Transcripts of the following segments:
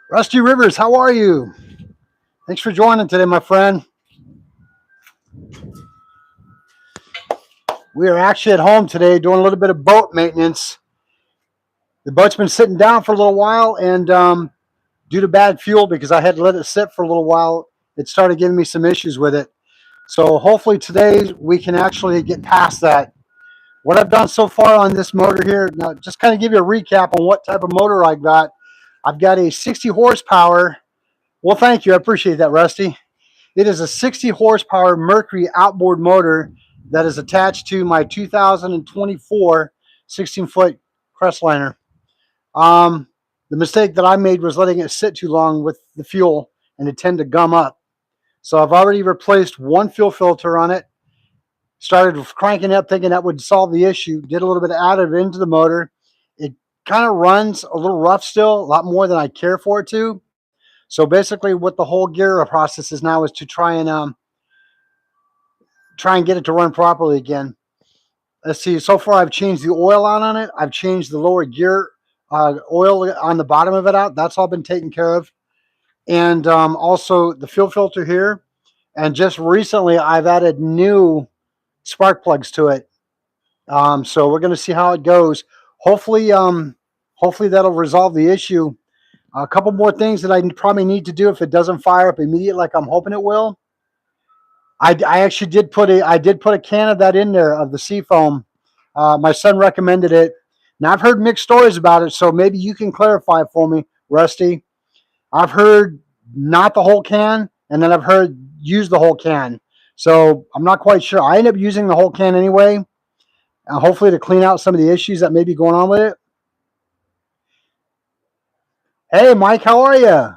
Rusty Rivers, how are you? Thanks for joining today, my friend. We are actually at home today doing a little bit of boat maintenance. The boat's been sitting down for a little while, and due to bad fuel, because I had to let it sit for a little while, it started giving me some issues with it. So hopefully today we can actually get past that. What I've done so far on this motor here, now just kind of give you a recap on what type of motor I got. I've got a 60 horsepower. Well, thank you. I appreciate that, Rusty. It is a 60 horsepower Mercury outboard motor that is attached to my 2024 16-foot Crestliner. The mistake that I made was letting it sit too long with the fuel, and it tended to gum up. So I've already replaced one fuel filter on it. Started cranking up thinking that would solve the issue. Did a little bit of additive into the motor. It kind of runs a little rough still, a lot more than I care for it to. So basically what the whole gear process is now is to try and get it to run properly again. Let's see, so far I've changed the oil out on it. I've changed the lower gear oil on the bottom of it out. That's all been taken care of. And also the fuel filter here. And just recently I've added new spark plugs to it. So we're going to see how it goes. Hopefully that'll resolve the issue. A couple more things that I probably need to do if it doesn't fire up immediately like I'm hoping it will. I actually did put a can of that in there, of the Seafoam. My son recommended it. Now I've heard mixed stories about it, so maybe you can clarify for me, Rusty. I've heard not the whole can, and then I've heard use the whole can. So I'm not quite sure. I end up using the whole can anyway, hopefully to clean out some of the issues that may be going on with it. Hey, Mike, how are you?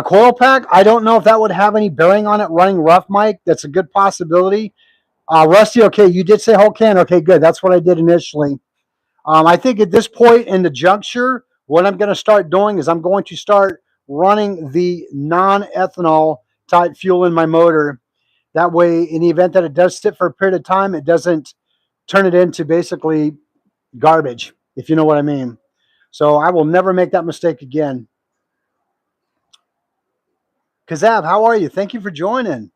Coil pack, I don't know if that would have any bearing on it running rough, Mike. That's a good possibility. Rusty, okay, you did say whole can. Okay, good. That's what I did initially. I think at this point in the juncture, what I'm going to start doing is I'm going to start running the non-ethanol type fuel in my motor. That way, in the event that it does sit for a period of time, it doesn't turn it into basically garbage, if you know what I mean. So I will never make that mistake again. Kazav, how are you? Thank you for joining.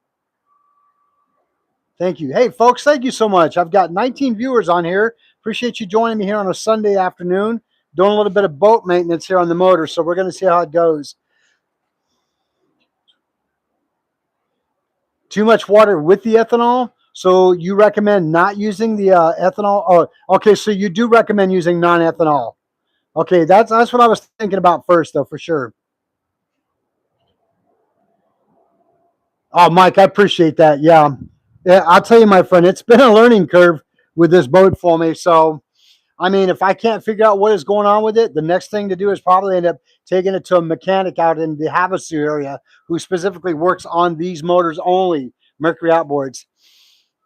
Thank you. Hey, folks, thank you so much. I've got 19 viewers on here. Appreciate you joining me here on a Sunday afternoon, doing a little bit of boat maintenance here on the motor. So we're going to see how it goes. Too much water with the ethanol. So you recommend not using the ethanol? Oh, okay. So you do recommend using non-ethanol. Okay, that's what I was thinking about first, though, for sure. Oh, Mike, I appreciate that. Yeah, I'll tell you, my friend, it's been a learning curve with this boat for me. So, I mean, if I can't figure out what is going on with it, the next thing to do is probably end up taking it to a mechanic out in the Havasu area who specifically works on these motors only, Mercury outboards.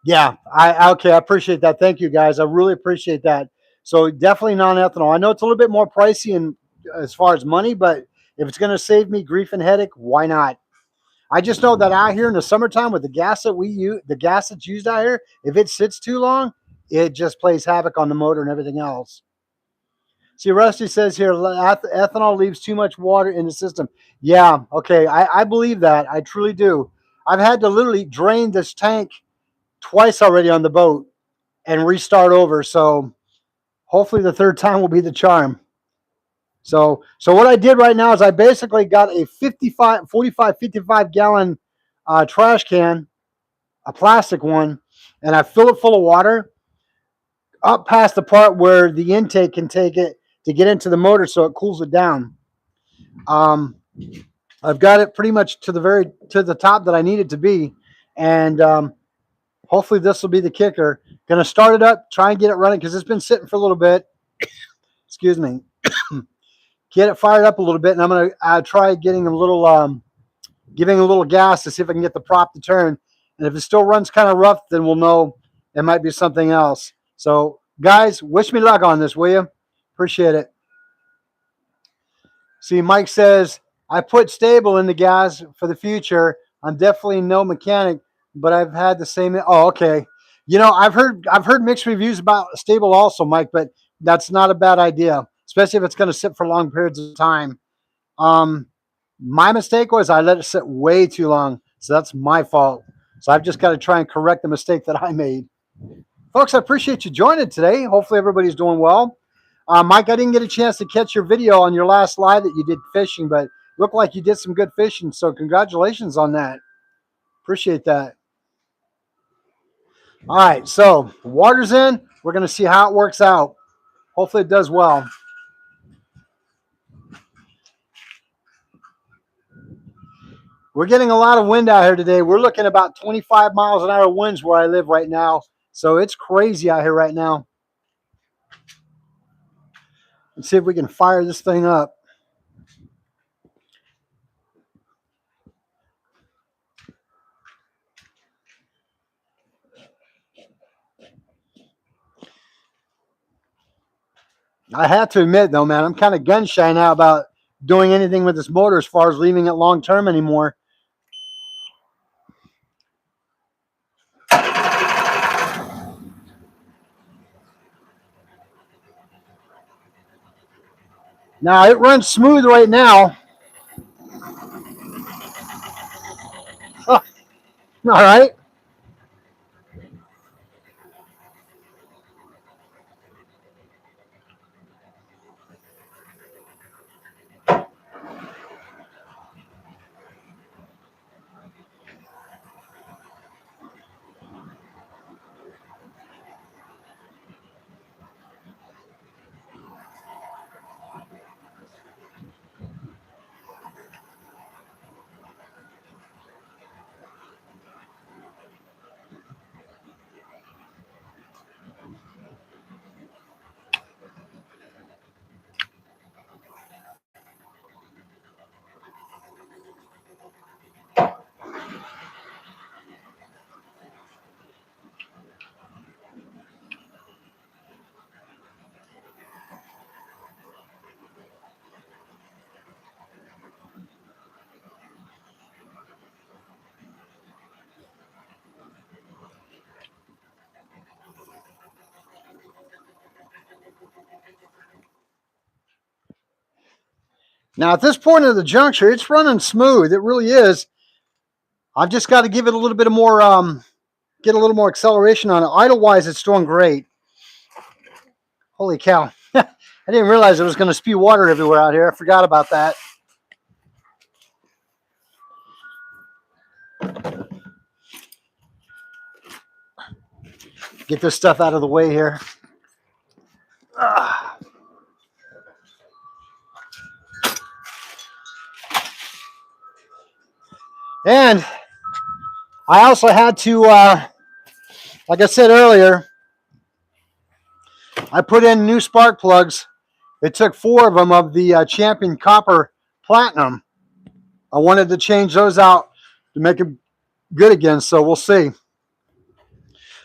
Yeah, okay, I appreciate that. Thank you, guys. I really appreciate that. So definitely non-ethanol. I know it's a little bit more pricey in as far as money, but if it's going to save me grief and headache, why not? I just know that out here in the summertime with the gas that we use, the gas that's used out here, if it sits too long, it just plays havoc on the motor and everything else. See, Rusty says here, ethanol leaves too much water in the system. Yeah, okay, I believe that. I truly do. I've had to literally drain this tank twice already on the boat and restart over. So hopefully the third time will be the charm. So what I did right now is I basically got a 55 gallon trash can, a plastic one, and I fill it full of water up past the part where the intake can take it to get into the motor so it cools it down. I've got it pretty much to the top that I need it to be, and hopefully this will be the kicker. Going to start it up, try and get it running because it's been sitting for a little bit. Excuse me. Get it fired up a little bit, and I'm going to try getting a little giving a little gas to see if I can get the prop to turn. And if it still runs kind of rough, then we'll know it might be something else. So, guys, wish me luck on this, will you? Appreciate it. See, Mike says, I put stable in the gas for the future. I'm definitely no mechanic, but I've had the same. Oh, okay. You know, I've heard mixed reviews about stable also, Mike, but that's not a bad idea, especially if it's going to sit for long periods of time. Um, my mistake was I let it sit way too long, so that's my fault. So I've just got to try and correct the mistake that I made. Folks, I appreciate you joining today. Hopefully everybody's doing well. Mike, I didn't get a chance to catch your video on your last live that you did fishing, but looked like you did some good fishing. So congratulations on that. Appreciate that. All right, so the water's in. We're going to see how it works out. Hopefully it does well. We're getting a lot of wind out here today. We're looking about 25 miles an hour winds where I live right now. So it's crazy out here right now. Let's see if we can fire this thing up. I have to admit, though, man, I'm kind of gun shy now about doing anything with this motor as far as leaving it long term anymore. Now, it runs smooth right now. All right. Now, at this point of the juncture, it's running smooth. It really is. I've just got to give it a little bit more, get a little more acceleration on it. Idle-wise, it's doing great. Holy cow. I didn't realize it was going to spew water everywhere out here. I forgot about that. Get this stuff out of the way here. And I also had to, like I said earlier, I put in new spark plugs. It took 4 of them of the Champion Copper Platinum. I wanted to change those out to make them good again, so we'll see.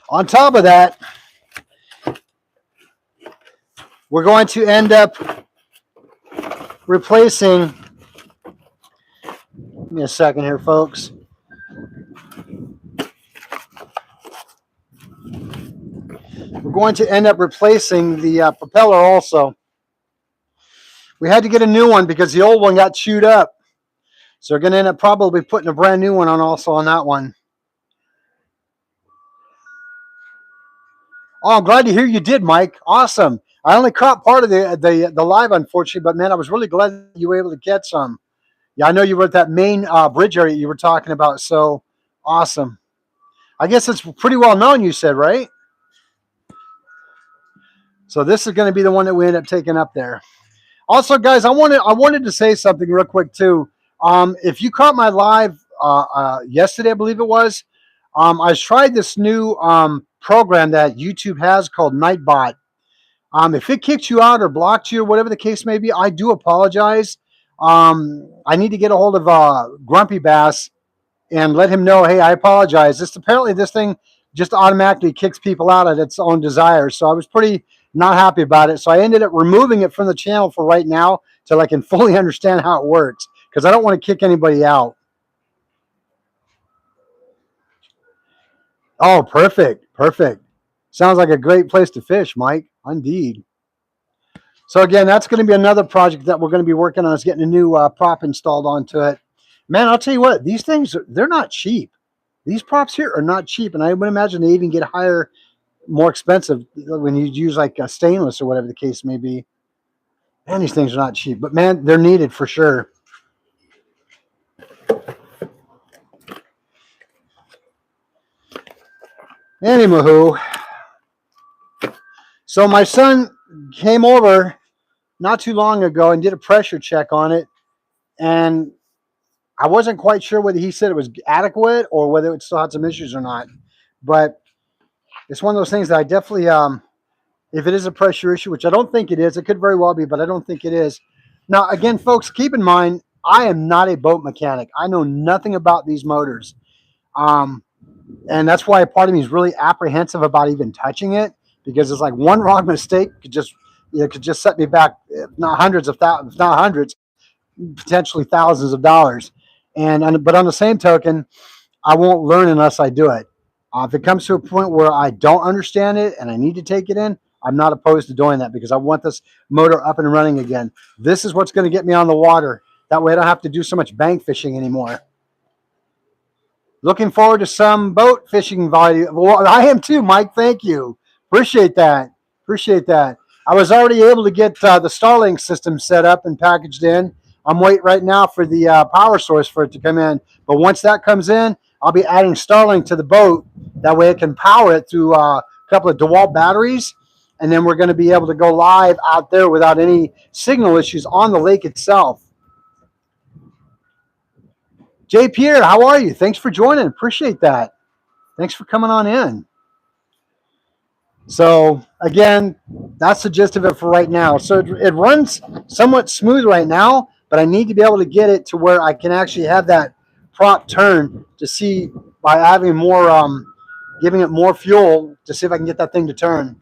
On top of that, we're going to end up replacing, give me a second here, folks. We're going to end up replacing the propeller also. We had to get a new one because the old one got chewed up. So we're going to end up probably putting a brand new one on also on that one. Oh, I'm glad to hear you did, Mike. Awesome. I only caught part of the live, unfortunately, but man, I was really glad you were able to get some. Yeah, I know you were at that main bridge area you were talking about, so awesome. I guess it's pretty well known, you said, right? So this is going to be the one that we end up taking up there. Also, guys, I wanted to say something real quick too. If you caught my live yesterday, I believe it was, I tried this new program that YouTube has called Nightbot. If it kicked you out or blocked you or whatever the case may be, I do apologize. I need to get a hold of Grumpy Bass and let him know, hey, I apologize. This thing just automatically kicks people out at its own desire. So I was pretty not happy about it. So I ended up removing it from the channel for right now till I can fully understand how it works, because I don't want to kick anybody out. Oh, perfect. Perfect. Sounds like a great place to fish, Mike. Indeed. So again, that's going to be another project that we're going to be working on, is getting a new prop installed onto it. Man, I'll tell you what, these things, they're not cheap. These props here are not cheap, and I would imagine they even get higher, more expensive when you use like a stainless or whatever the case may be. Man, these things are not cheap, but man, they're needed for sure. Anywho, so my son came over not too long ago and did a pressure check on it, and I wasn't quite sure whether he said it was adequate or whether it still had some issues or not. But it's one of those things that I definitely, if it is a pressure issue, which I don't think it is, it could very well be, but I don't think it is. Now, again, folks, keep in mind, I am not a boat mechanic. I know nothing about these motors. Um, and that's why a part of me is really apprehensive about even touching it, because it's like one wrong mistake could just set me back, if not hundreds of thousands, if not hundreds, potentially thousands of dollars. But on the same token, I won't learn unless I do it. If it comes to a point where I don't understand it and I need to take it in, I'm not opposed to doing that, because I want this motor up and running again. This is what's going to get me on the water. That way I don't have to do so much bank fishing anymore. Looking forward to some boat fishing volume. Well, I am too, Mike. Thank you. Appreciate that. Appreciate that. I was already able to get the Starlink system set up and packaged in. I'm waiting right now for the power source for it to come in. But once that comes in, I'll be adding Starlink to the boat. That way it can power it through a couple of DeWalt batteries. And then we're going to be able to go live out there without any signal issues on the lake itself. Jay Pierre, how are you? Thanks for joining. Appreciate that. Thanks for coming on in. So again, that's the gist of it for right now. So it runs somewhat smooth right now, but I need to be able to get it to where I can actually have that prop turn to see, by adding more, giving it more fuel, to see if I can get that thing to turn.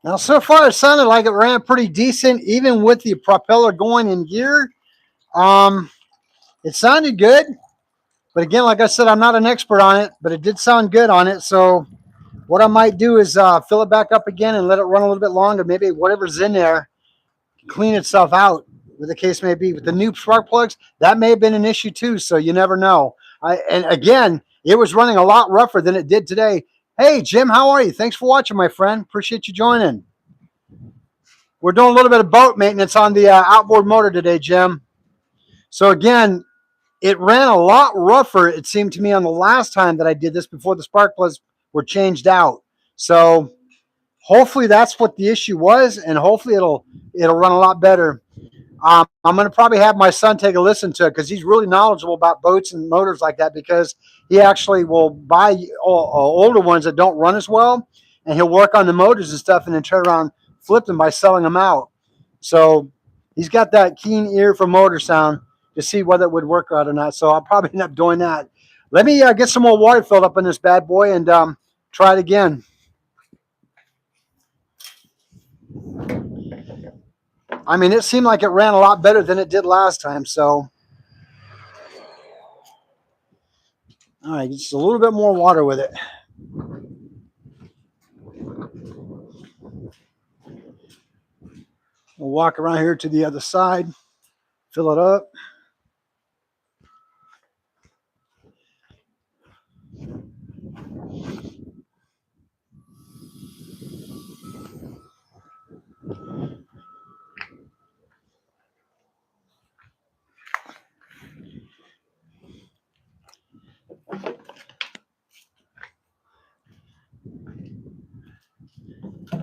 Now, so far, it sounded like it ran pretty decent, even with the propeller going in gear. Um, it sounded good, but again, like I said, I'm not an expert on it, but it did sound good on it. So, what I might do is fill it back up again and let it run a little bit longer. Maybe whatever's in there can clean itself out what the case may be. With the new spark plugs, that may have been an issue too. So you never know. And again, it was running a lot rougher than it did today. Hey, Jim, how are you? Thanks for watching, my friend. Appreciate you joining. We're doing a little bit of boat maintenance on the outboard motor today, Jim. So again, it ran a lot rougher, it seemed to me, on the last time that I did this before the spark plugs were changed out. So hopefully that's what the issue was, and hopefully it'll run a lot better. I'm going to probably have my son take a listen to it because he's really knowledgeable about boats and motors like that, because he actually will buy older ones that don't run as well, and he'll work on the motors and stuff and then turn around, flip them by selling them out. So he's got that keen ear for motor sound to see whether it would work out or not. So I'll probably end up doing that. Let me get some more water filled up in this bad boy and try it again. I mean, it seemed like it ran a lot better than it did last time. So, all right, just a little bit more water with it. We'll walk around here to the other side, fill it up.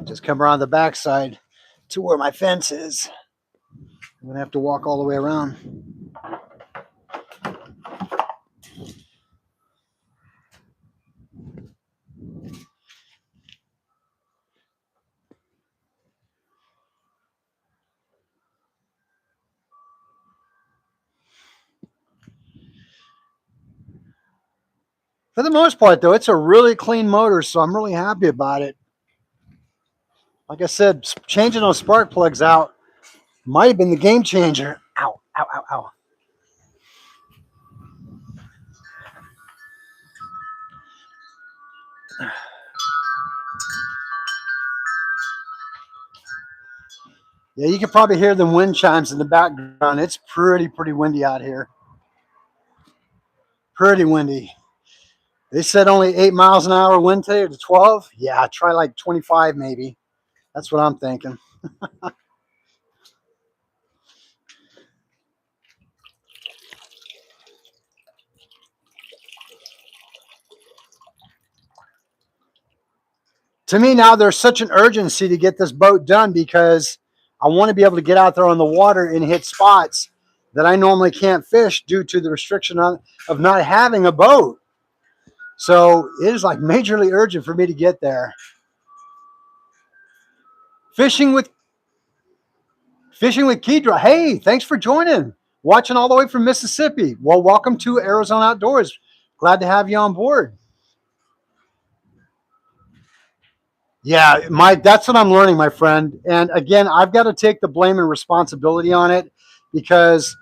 Just come around the backside to where my fence is. I'm going to have to walk all the way around. For the most part, though, it's a really clean motor, so I'm really happy about it. Like I said, changing those spark plugs out might have been the game changer. Ow, ow, ow, ow. Yeah, you can probably hear the wind chimes in the background. It's pretty windy out here. Pretty windy. They said only 8 miles an hour wind today, or to 12. Yeah, try like 25 maybe. That's what I'm thinking. To me now, there's such an urgency to get this boat done, because I want to be able to get out there on the water and hit spots that I normally can't fish due to the restriction of not having a boat. So it is like majorly urgent for me to get there. Fishing with Kedra. Hey, thanks for joining. Watching all the way from Mississippi. Well, welcome to Arizona Outdoors. Glad to have you on board. Yeah, that's what I'm learning, my friend. And again, I've got to take the blame and responsibility on it, because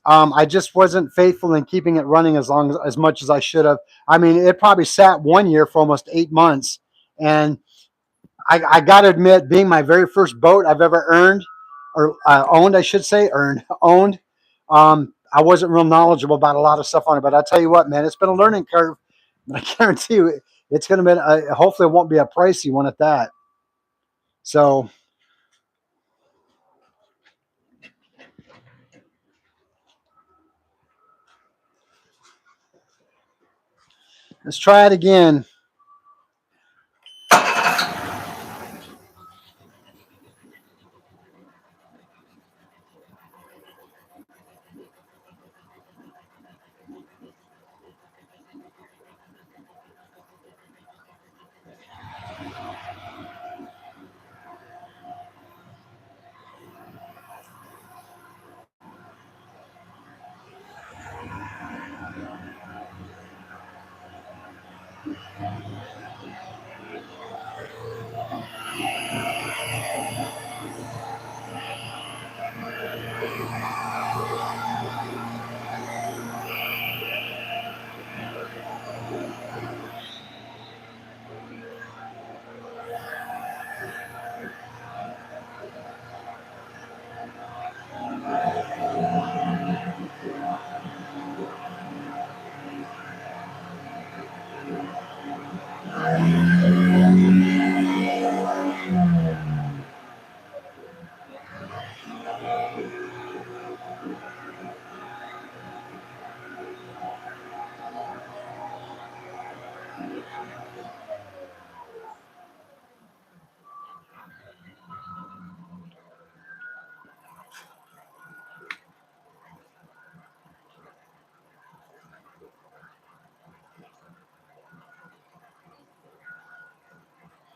I just wasn't faithful in keeping it running as much as I should have. I mean, it probably sat 1 year for almost 8 months, and I got to admit, being my very first boat I've ever owned, I should say, owned. I wasn't real knowledgeable about a lot of stuff on it, but I tell you what, man, it's been a learning curve. But I guarantee you, it's going to be. Hopefully, it won't be a pricey one at that. So let's try it again.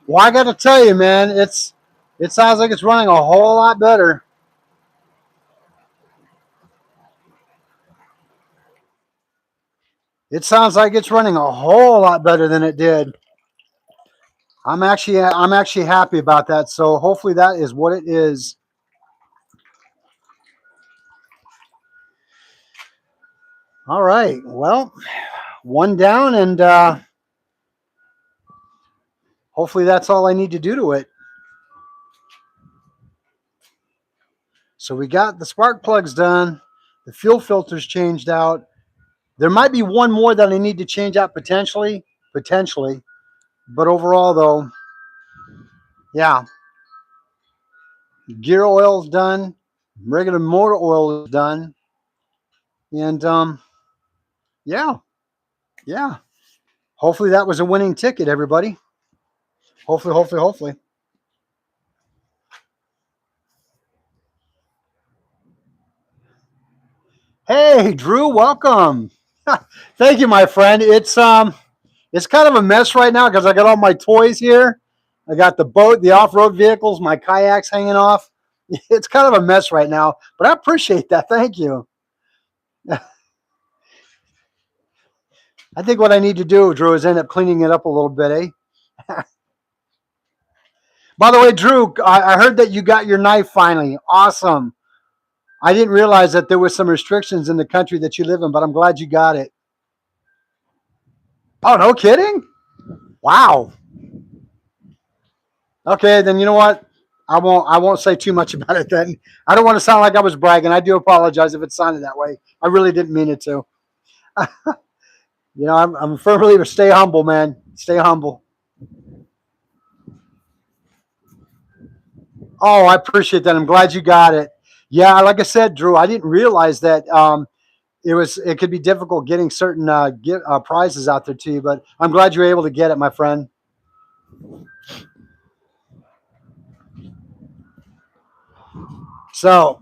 Well, I got to tell you, man, it sounds like it's running a whole lot better. It sounds like it's running a whole lot better than it did. I'm actually happy about that. So hopefully that is what it is. All right. Well, one down, and hopefully that's all I need to do to it. So we got the spark plugs done. The fuel filters changed out. There might be one more that I need to change out potentially. But overall, though, yeah, gear oil's done. Regular motor oil is done. And yeah, yeah. Hopefully that was a winning ticket, everybody. Hopefully. Hey, Drew, welcome. Thank you, my friend. It's kind of a mess right now because I got all my toys here. I got the boat, the off-road vehicles, my kayaks hanging off. It's kind of a mess right now, but I appreciate that. Thank you. I think what I need to do, Drew, is end up cleaning it up a little bit, eh? By the way, Drew, I heard that you got your knife finally. Awesome. I didn't realize that there was some restrictions in the country that you live in, but I'm glad you got it. Oh, no kidding? Wow. Okay, then you know what? I won't say too much about it then. I don't want to sound like I was bragging. I do apologize if it sounded that way. I really didn't mean it to. I'm a firm believer. Stay humble, man. Stay humble. Oh, I appreciate that. I'm glad you got it. Yeah, like I said, Drew, I didn't realize that it could be difficult getting certain prizes out there to you, but I'm glad you were able to get it, my friend. So,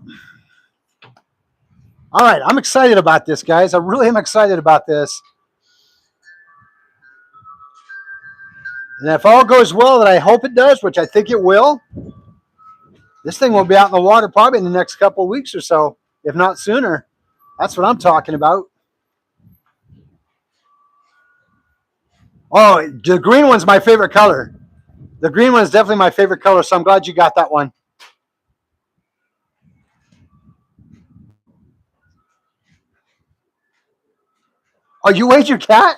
all right, I'm excited about this, guys. I really am excited about this. And if all goes well, that I hope it does, which I think it will, this thing will be out in the water probably in the next couple of weeks or so, if not sooner. That's what I'm talking about. Oh, the green one's my favorite color. The green one is definitely my favorite color, so I'm glad you got that one. Oh, you weighed your cat?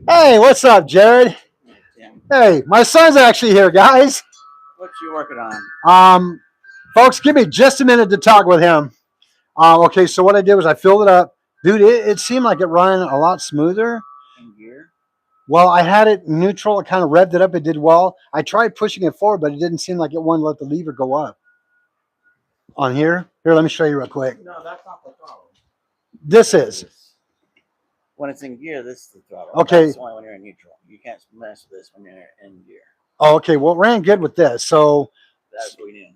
Hey, what's up, Jared? Yeah. Hey, my son's actually here, guys. What you working on? Folks, give me just a minute to talk with him. Okay, so what I did was I filled it up. Dude, it seemed like it ran a lot smoother. In gear? Well, I had it neutral. It kind of revved it up. It did well. I tried pushing it forward, but it didn't seem like it wanted to let the lever go up. On here? Here, let me show you real quick. No, that's not the throttle. This is. When it's in gear, this is the throttle. Okay. That's only when you're in neutral. You can't mess with this when you're in gear. Oh, okay. Well, it ran good with this. So. That's what we knew.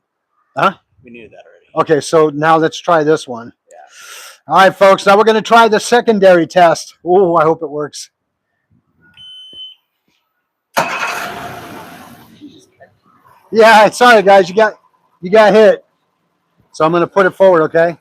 Huh? We knew that already. Okay, so now let's try this one. Yeah. All right, folks. Now we're going to try the secondary test. Oh, I hope it works. Yeah, sorry guys, you got hit. So I'm going to put it forward, okay?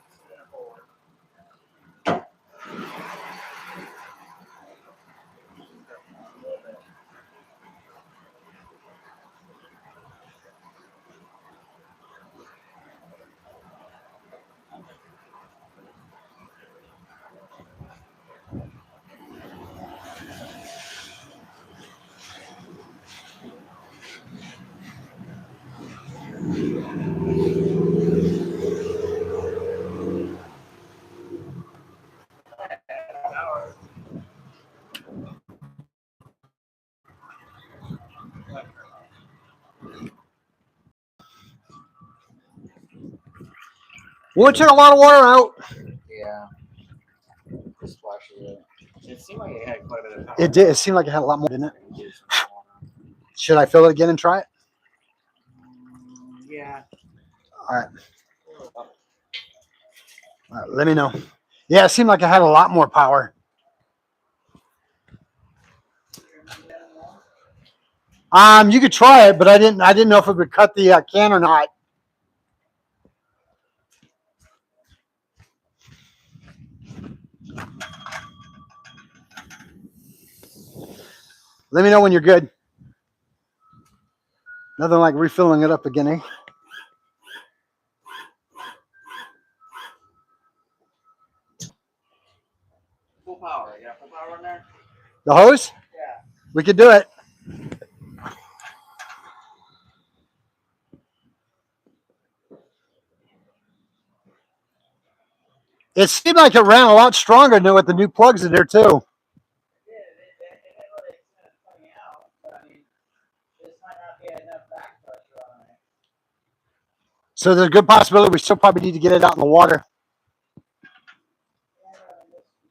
We'll took a lot of water out. Yeah. It seemed like it had quite a bit of power. It did. It seemed like it had a lot more, didn't it? Should I fill it again and try it? Yeah. All right. All right. Let me know. Yeah, it seemed like it had a lot more power. You could try it, but I didn't know if it would cut the can or not. Let me know when you're good. Nothing like refilling it up again, eh? Full power. You got full power in there? The hose? Yeah. We could do it. It seemed like it ran a lot stronger than with the new plugs in there too. It did. It really kind of coming out, but I mean, this might not be enough back pressure on it. So there's a good possibility we still probably need to get it out in the water. Yeah, I guess we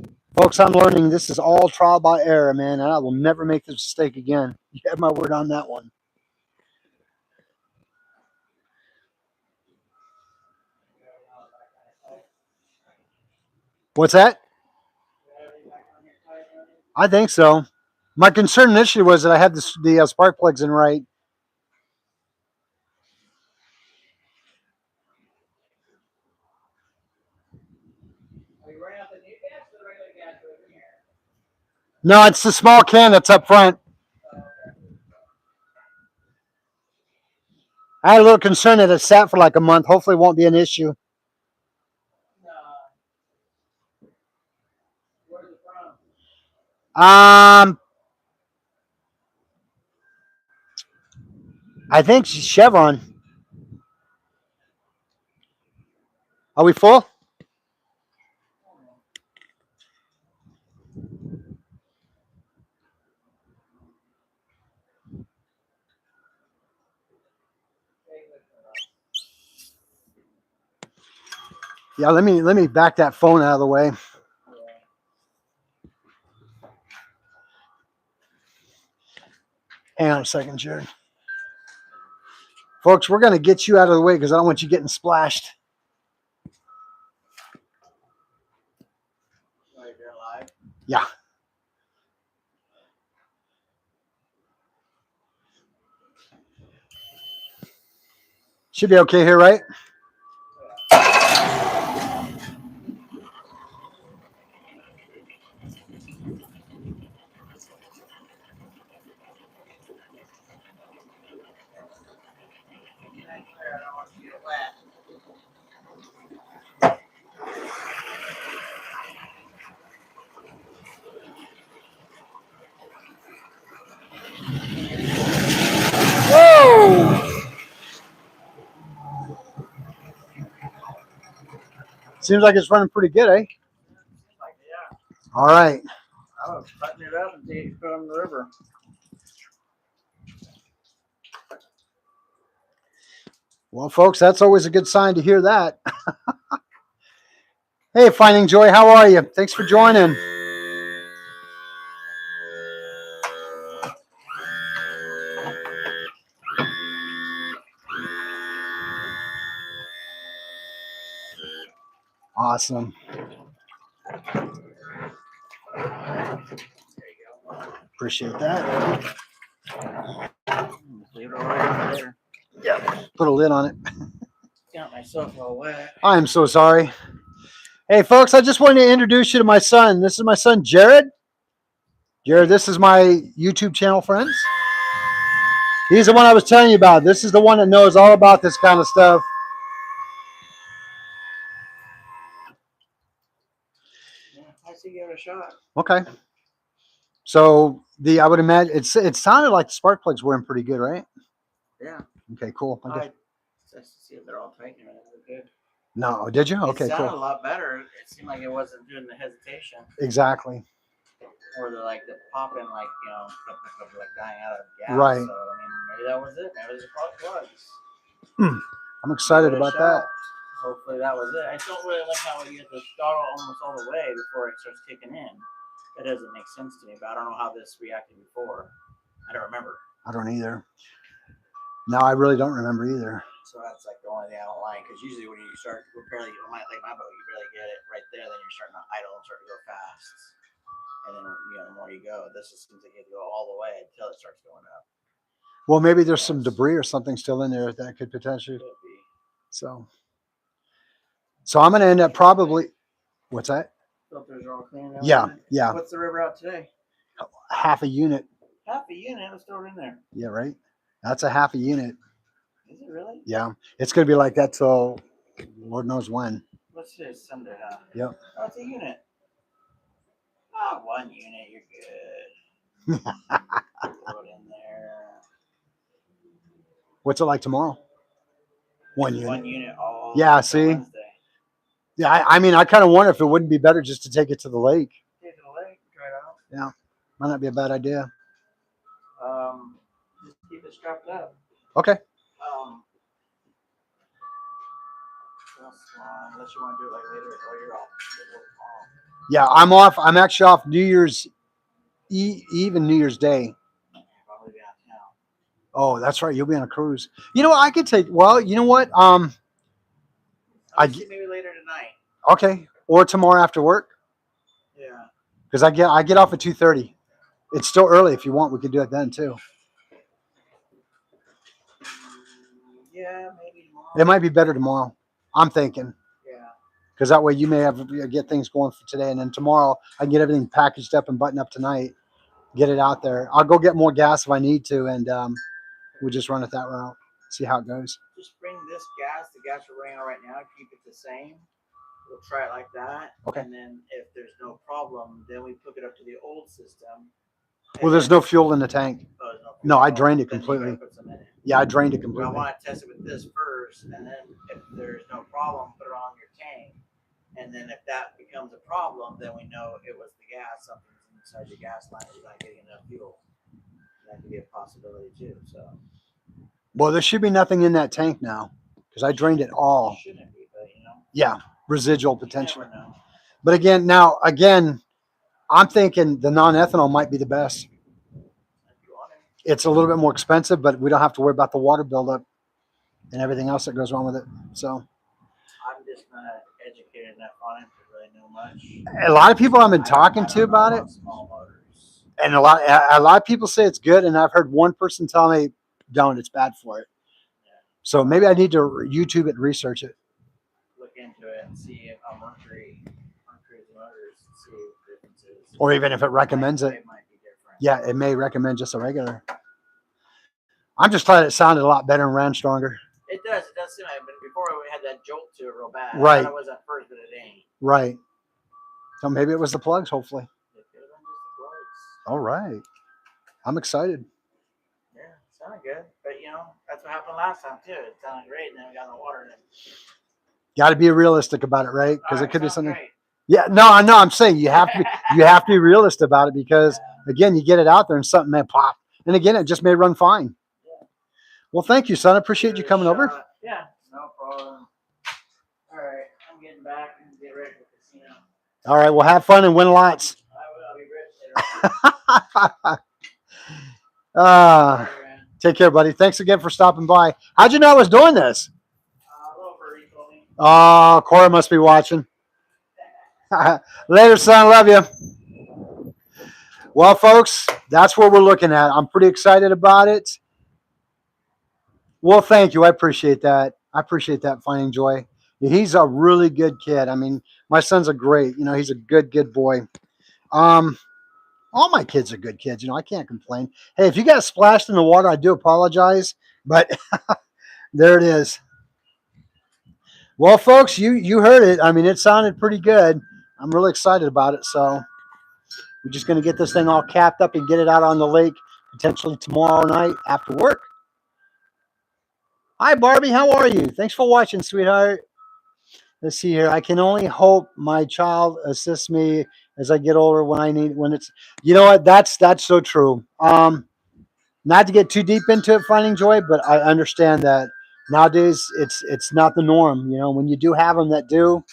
should. Folks, I'm learning this is all trial by error, man, and I will never make this mistake again. You have my word on that one. What's that? I think so. My concern initially was that I had the spark plugs in right. Are you running out the new gas or the regular gas over here? No, it's the small can that's up front. Oh, okay. I had a little concern that it sat for like a month. Hopefully, it won't be an issue. No. Where's it from? I think Chevron. Are we full? Yeah, let me back that phone out of the way. Hang on a second, Jared. Folks, we're gonna get you out of the way because I don't want you getting splashed. Right there live. Yeah. Should be okay here, right? I don't want you to get wet. Whoa! Seems like it's running pretty good, eh? Like, yeah. All right. I was button it up until you put it in the river. Well, folks, that's always a good sign to hear that. Hey, Finding Joy, how are you? Thanks for joining. Awesome. Appreciate that. Leave it right over there. Yeah. Put a lid on it. Got myself all wet. I am so sorry. Hey, folks, I just wanted to introduce you to my son. This is my son, Jared. Jared, this is my YouTube channel, friends. He's the one I was telling you about. This is the one that knows all about this kind of stuff. Yeah, I see you give it a shot. Okay. So I would imagine it sounded like the spark plugs were in pretty good, right? Yeah. Okay, cool. I just to see if they're all tight and everything good. No, did you? Okay, it sounded cool. a lot better. It seemed like it wasn't doing the hesitation. Exactly. Or the popping, like dying out of gas. Right. So I mean, maybe that was it. Maybe it was the plugs. I'm excited about that. Hopefully that was it. I don't really like how you get the throttle almost all the way before it starts kicking in. That doesn't make sense to me. But I don't know how this reacted before. I don't remember. I don't either. No, I really don't remember either. So that's like the only thing I don't like, because usually when you start, like my boat, you barely get it right there. Then you're starting to idle and start to go fast. and then the more you go, this just seems like you have to go all the way until it starts going up. Well, maybe there's some debris or something still in there that could potentially. Could be. So, so I'm going to end up probably. What's that? Filters are all clean. Yeah, yeah. What's the river out today? Half a unit. Half a unit. Let's throw it in there. Yeah, right. That's a half a unit. Is it really? Yeah, it's going to be like that till Lord knows when. What's this? Sunday, huh? Yep. Oh, it's a unit. Oh, 1 unit. You're good. Throw it in there. What's it like tomorrow? 1 unit. 1 unit all. Yeah, see? Wednesday. Yeah, I mean, I kind of wonder if it wouldn't be better just to take it to the lake. Take it to the lake, try it out. Yeah, might not be a bad idea. Just keep it strapped up. Okay. Unless you want to do it like later, or you're off. Yeah, I'm off. I'm actually off New Year's Eve and New Year's Day. Probably be out of town. Oh, that's right. You'll be on a cruise. You know what? I could take. Well, you know what? Maybe later tonight. Okay, or tomorrow after work. Yeah. Because I get off at 2:30. It's still early. If you want, we could do it then too. Yeah, maybe tomorrow. It might be better tomorrow. I'm thinking. Yeah. Because that way you may have get things going for today, and then tomorrow I can get everything packaged up and buttoned up tonight. Get it out there. I'll go get more gas if I need to, and we'll just run it that route. See how it goes. Just bring this gas, the gas we're running on right now, keep it the same. We'll try it like that. Okay. And then if there's no problem, then we hook it up to the old system. Well, there's no fuel in the tank. Oh, No, I drained it then you completely. gotta put some in it. Yeah, I drained it But I completely. want to test it with this first, and then if there's no problem, put it on your tank. And then if that becomes a problem, then we know it was the gas. Something's inside your gas line. You're not getting enough fuel. That could be a possibility too. So. Well, there should be nothing in that tank now because I drained it all. Shouldn't be, but Yeah, residual you potential. never know. But again, I'm thinking the non-ethanol might be the best. If you want it. It's a little bit more expensive, but we don't have to worry about the water buildup and everything else that goes wrong with it. So I'm just not educated enough on it to really know much. a lot of people I've been talking to about it, Small motors. and a lot of people say it's good, and I've heard one person tell me, "Don't, it's bad for it." So maybe I need to YouTube it and research it. Look into it and see if Mercury motors, see what the difference is. Or even if it recommends it. It might be different. Yeah, it may recommend just a regular. I'm just glad it sounded a lot better and ran stronger. It does seem like, but before we had that jolt to it real bad. Right. I thought it was at first, but it ain't. Right. So maybe it was the plugs, hopefully. It could have been just the plugs. All right. I'm excited. Yeah, it sounded good. But that's what happened last time too. It sounded great, and then we got in the water and then Got to be realistic about it, right? Because it could be something. great. Yeah, no, I know. I'm saying you have to be realistic about it because again, you get it out there and something may pop, and again, it just may run fine. Yeah. Well, thank you, son. I appreciate you coming over. Yeah, no problem. All right, I'm getting back and get ready for the casino. All right, well, have fun and win lots. I will be rich later. Take care, buddy. Thanks again for stopping by. How'd you know I was doing this? A little birdie told me. Oh, Cora must be watching. Later, son. Love you. Well, folks, that's what we're looking at. I'm pretty excited about it. Well, thank you. I appreciate that. I appreciate that, Finding Joy. He's a really good kid. I mean, my son's a great, he's a good boy. All my kids are good kids. I can't complain. Hey, if you got splashed in the water, I do apologize, but there it is. Well, folks, you heard it. I mean, it sounded pretty good. I'm really excited about it. So we're just going to get this thing all capped up and get it out on the lake potentially tomorrow night after work. Hi, Barbie. How are you? Thanks for watching, sweetheart. Let's see here. I can only hope my child assists me as I get older when it's, you know what? That's so true. Not to get too deep into it, Finding Joy, but I understand that nowadays it's not the norm. When you do have them that do,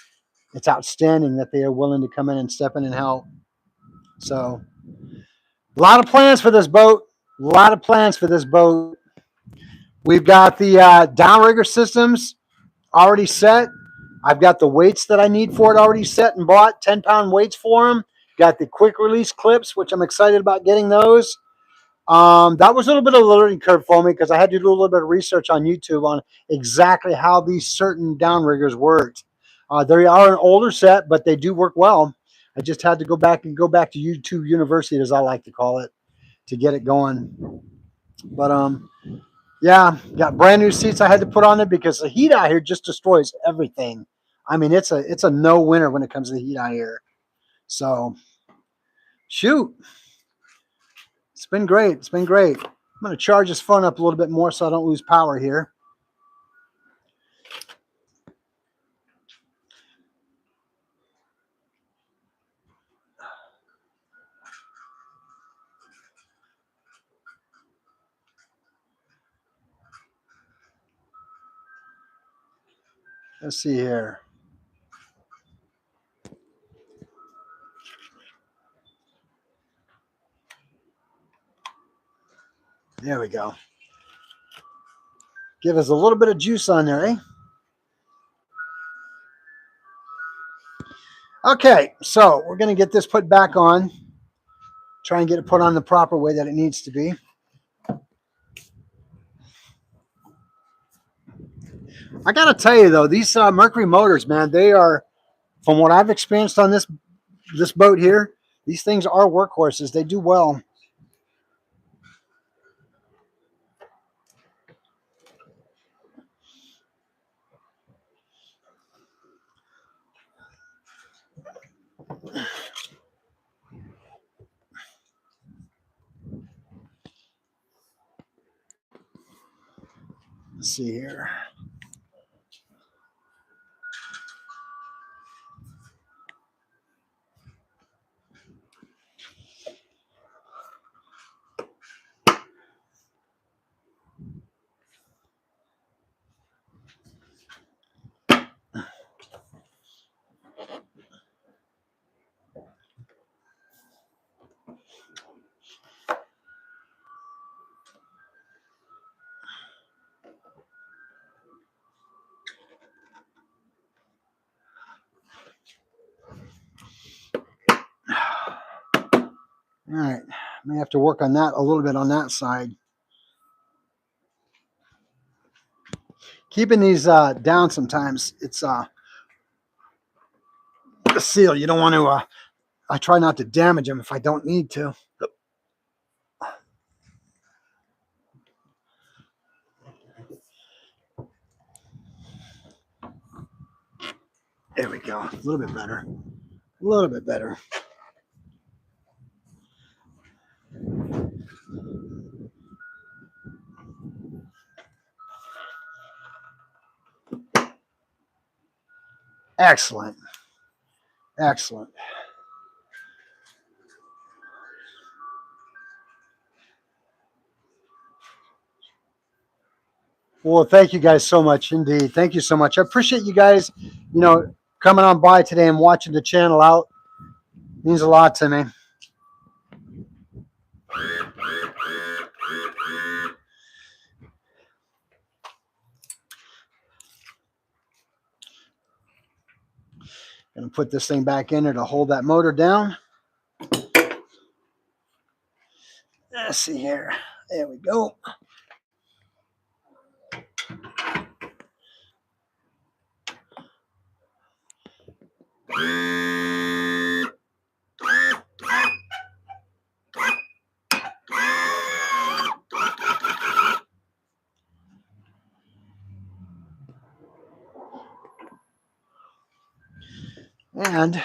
it's outstanding that they are willing to come in and step in and help. So a lot of plans for this boat. We've got the downrigger systems already set. I've got the weights that I need for it already set and bought, 10-pound weights for them. Got the quick release clips, which I'm excited about getting those. That was a little bit of a learning curve for me because I had to do a little bit of research on YouTube on exactly how these certain downriggers worked. They are an older set, but they do work well. I just had to go back to YouTube University, as I like to call it, to get it going. But yeah, got brand new seats I had to put on it because the heat out here just destroys everything. I mean, it's a no winner when it comes to the heat out here. So shoot, it's been great. It's been great. I'm gonna charge this phone up a little bit more so I don't lose power here. Let's see here. There we go. Give us a little bit of juice on there, eh? Okay, so we're going to get this put back on. Try and get it put on the proper way that it needs to be. I got to tell you, though, these Mercury motors, man, they are, from what I've experienced on this boat here, these things are workhorses. They do well. Let's see here. All right, may have to work on that a little bit on that side. Keeping these down sometimes, it's the seal. You don't want to, I try not to damage them if I don't need to. There we go. A little bit better. A little bit better. Excellent. Excellent. Well, thank you guys so much indeed. Thank you so much. I appreciate you guys, coming on by today and watching the channel out. It means a lot to me. Gonna put this thing back in there to hold that motor down. Let's see here. There we go. And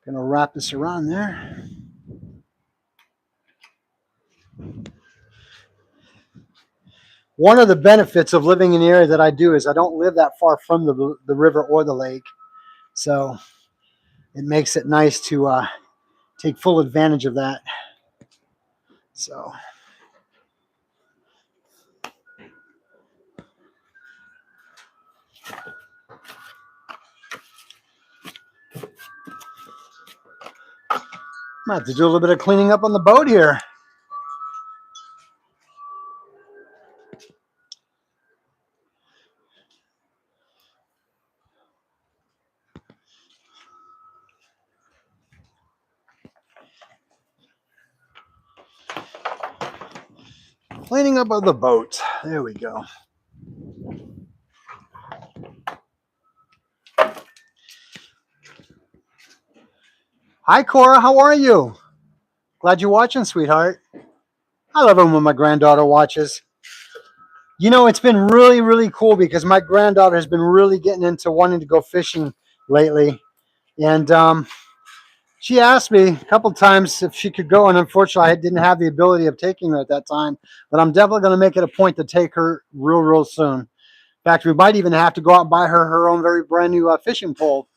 gonna wrap this around there. One of the benefits of living in the area that I do is I don't live that far from the river or the lake. So it makes it nice to take full advantage of that. So I'm gonna have to do a little bit of cleaning up on the boat here. Cleaning up of the boat. There we go. Hi, Cora. How are you? Glad you're watching, sweetheart. I love it when my granddaughter watches. You know, it's been really, really cool because my granddaughter has been really getting into wanting to go fishing lately. And she asked me a couple times if she could go, and unfortunately, I didn't have the ability of taking her at that time. But I'm definitely going to make it a point to take her real, real soon. In fact, we might even have to go out and buy her own very brand new fishing pole,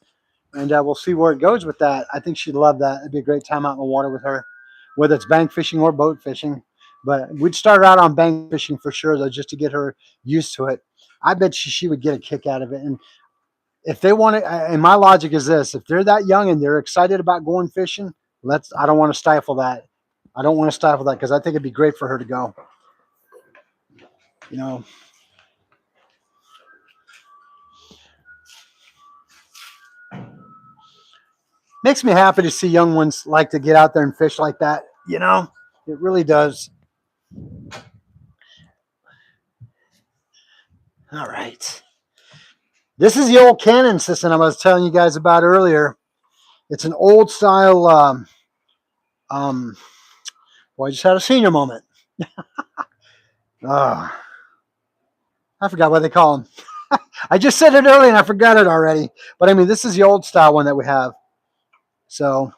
and we'll see where it goes with that. I think she'd love that. It'd be a great time out in the water with her, whether it's bank fishing or boat fishing. But we'd start out on bank fishing for sure, though, just to get her used to it. I bet she would get a kick out of it. And if they want to, and my logic is this: if they're that young and they're excited about going fishing, I don't want to stifle that. I don't want to stifle that because I think it'd be great for her to go. You know, makes me happy to see young ones like to get out there and fish like that. You know, it really does. All right. This is the old cannon system I was telling you guys about earlier. It's an old style. Well, I just had a senior moment. I forgot what they call them. I just said it earlier and I forgot it already. But I mean, this is the old style one that we have. So,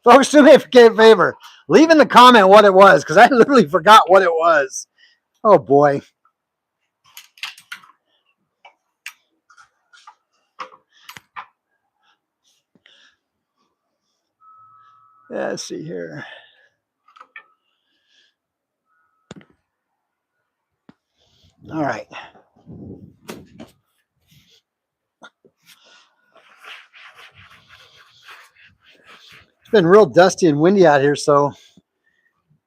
folks, do me a favor. Leave in the comment what it was because I literally forgot what it was. Oh, boy. Yeah, let's see here. All right. It's been real dusty and windy out here, so